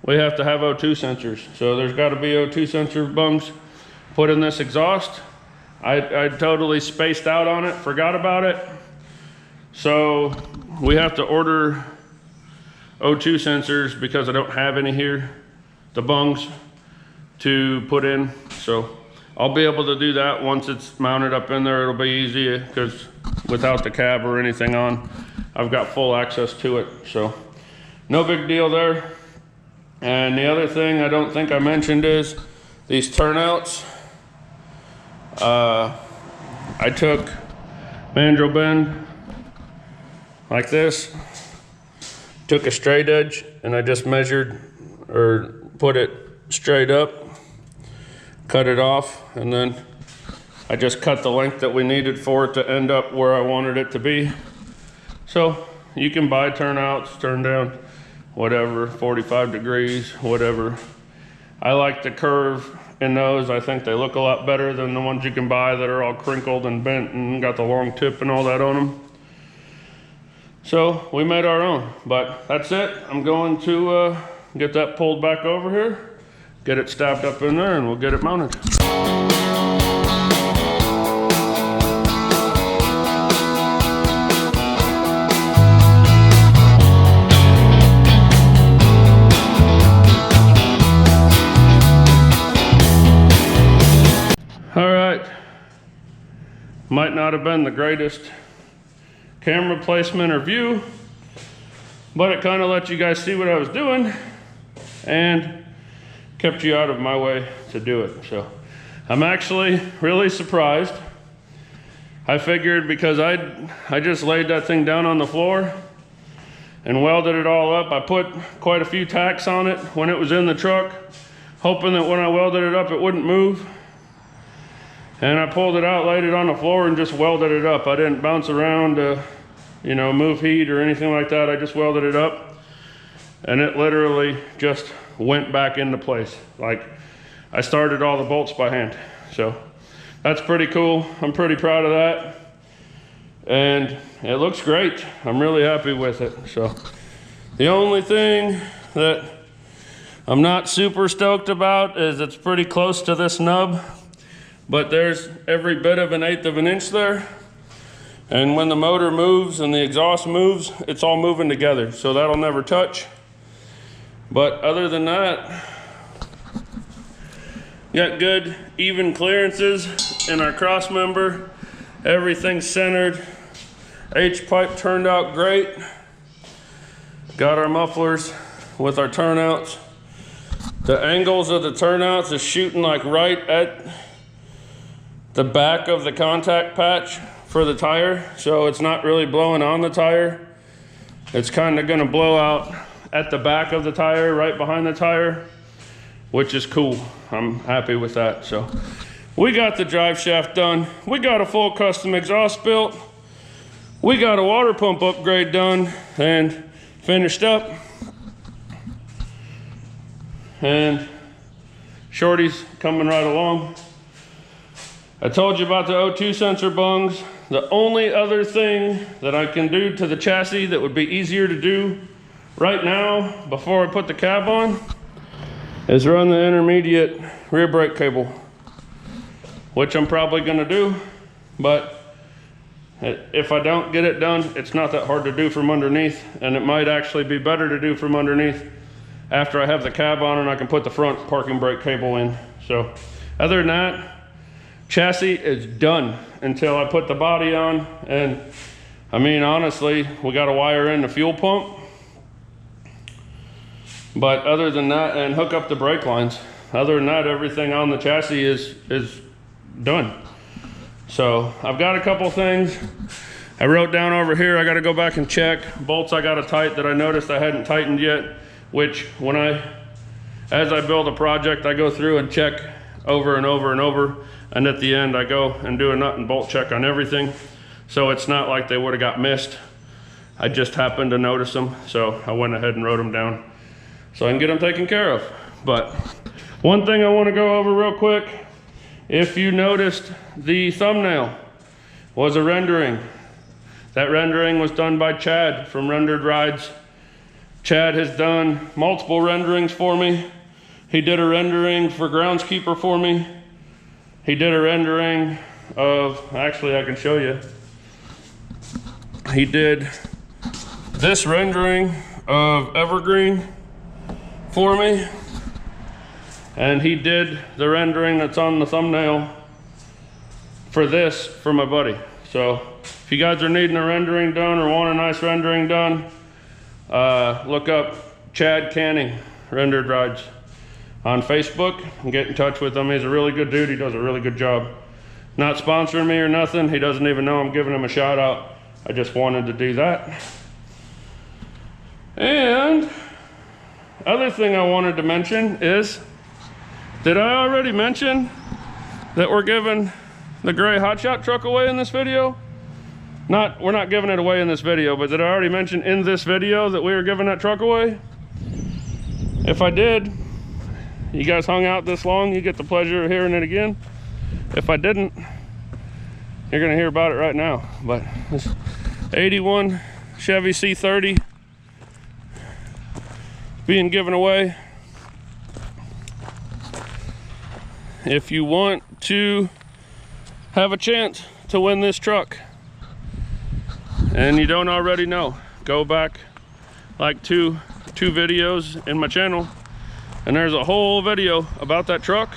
Speaker 1: we have to have O2 sensors. So there's got to be O2 sensor bungs put in this exhaust. I totally spaced out on it, forgot about it. So we have to order O2 sensors because I don't have any here, the bungs to put in. So I'll be able to do that once it's mounted up in there. It'll be easy because without the cab or anything on, I've got full access to it. So no big deal there. And the other thing I don't think I mentioned is these turnouts. I took mandrel bend like this, took a straight edge, and I just measured or put it straight up, cut it off, and then I just cut the length that we needed for it to end up where I wanted it to be. So you can buy turnouts, turn down, whatever, 45 degrees, whatever. I like the curve in those. I think they look a lot better than the ones you can buy that are all crinkled and bent and got the long tip and all that on them. So we made our own, but that's it. I'm going to get that pulled back over here, get it stabbed up in there, and we'll get it mounted. All right, might not have been the greatest camera placement or view, but it kind of let you guys see what I was doing and kept you out of my way to do it. So I'm actually really surprised. I figured because I just laid that thing down on the floor and welded it all up. I put quite a few tacks on it when it was in the truck, hoping that when I welded it up it wouldn't move. And I pulled it out, laid it on the floor, and just welded it up. I didn't bounce around to, you know, move heat or anything like that. I just welded it up, and it literally just went back into place. Like, I started all the bolts by hand. So that's pretty cool. I'm pretty proud of that. And it looks great. I'm really happy with it. So the only thing that I'm not super stoked about is it's pretty close to this nub, but there's every bit of 1/8 of an inch there. And when the motor moves and the exhaust moves, it's all moving together. So that'll never touch. But other than that, got good even clearances in our cross member. Everything's centered. H-pipe turned out great. Got our mufflers with our turnouts. The angles of the turnouts is shooting like right at the back of the contact patch for the tire. So it's not really blowing on the tire. It's kind of gonna blow out at the back of the tire, right behind the tire, which is cool. I'm happy with that. So we got the drive shaft done. We got a full custom exhaust built. We got a water pump upgrade done and finished up. And Shorty's coming right along. I told you about the O2 sensor bungs. The only other thing that I can do to the chassis that would be easier to do right now before I put the cab on is run the intermediate rear brake cable, which I'm probably gonna do, but if I don't get it done, it's not that hard to do from underneath, and it might actually be better to do from underneath after I have the cab on and I can put the front parking brake cable in. So other than that, chassis is done until I put the body on. And I mean, honestly, we got to wire in the fuel pump. But other than that, and hook up the brake lines. Other than that, everything on the chassis is done. So I've got a couple things I wrote down over here. I got to go back and check bolts I got to tighten that I noticed I hadn't tightened yet, which as I build a project, I go through and check over and over and over. And at the end, I go and do a nut and bolt check on everything. So it's not like they would have got missed. I just happened to notice them. So I went ahead and wrote them down so I can get them taken care of. But one thing I want to go over real quick, if you noticed, the thumbnail was a rendering. That rendering was done by Chad from Rendered Rides. Chad has done multiple renderings for me. He did a rendering for Groundskeeper for me. He did a rendering of, actually I can show you. He did this rendering of Evergreen for me. And he did the rendering that's on the thumbnail for this for my buddy. So if you guys are needing a rendering done or want a nice rendering done, look up Chad Canning, Rendered Rides on Facebook and get in touch with him. He's a really good dude. He does a really good job. Not sponsoring me or nothing. He doesn't even know I'm giving him a shout out. I just wanted to do that. And other thing I wanted to mention is, did I already mention that we're giving the gray hotshot truck away in this video? We're not giving it away in this video, but did I already mention in this video that we were giving that truck away? If I did, you guys hung out this long, you get the pleasure of hearing it again. If I didn't, you're gonna hear about it right now. But this 81 Chevy C30 being given away. If you want to have a chance to win this truck and you don't already know, go back like two videos in my channel and there's a whole video about that truck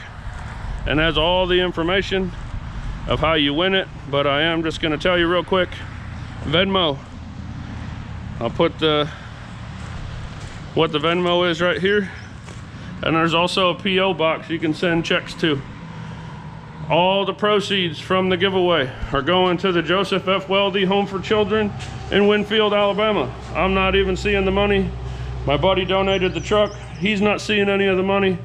Speaker 1: and has all the information of how you win it. But I am just going to tell you real quick, Venmo. I'll put what the Venmo is right here. And there's also a P.O. box you can send checks to. All the proceeds from the giveaway are going to the Joseph F. Weldy Home for Children in Winfield, Alabama. I'm not even seeing the money. My buddy donated the truck. He's not seeing any of the money.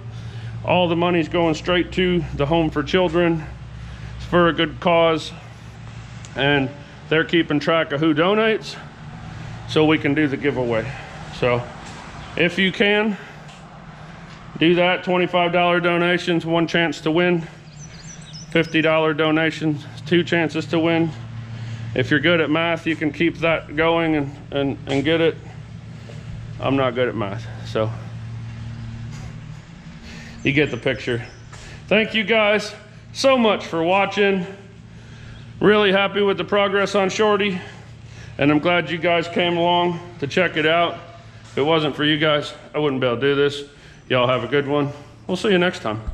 Speaker 1: All the money's going straight to the Home for Children for a good cause, and they're keeping track of who donates so we can do the giveaway. So if you can, do that. $25 donations, 1 chance to win. $50 donations, 2 chances to win. If you're good at math, you can keep that going and get it. I'm not good at math, so you get the picture. Thank you guys so much for watching. Really happy with the progress on Shorty, and I'm glad you guys came along to check it out. If it wasn't for you guys, I wouldn't be able to do this. Y'all have a good one. We'll see you next time.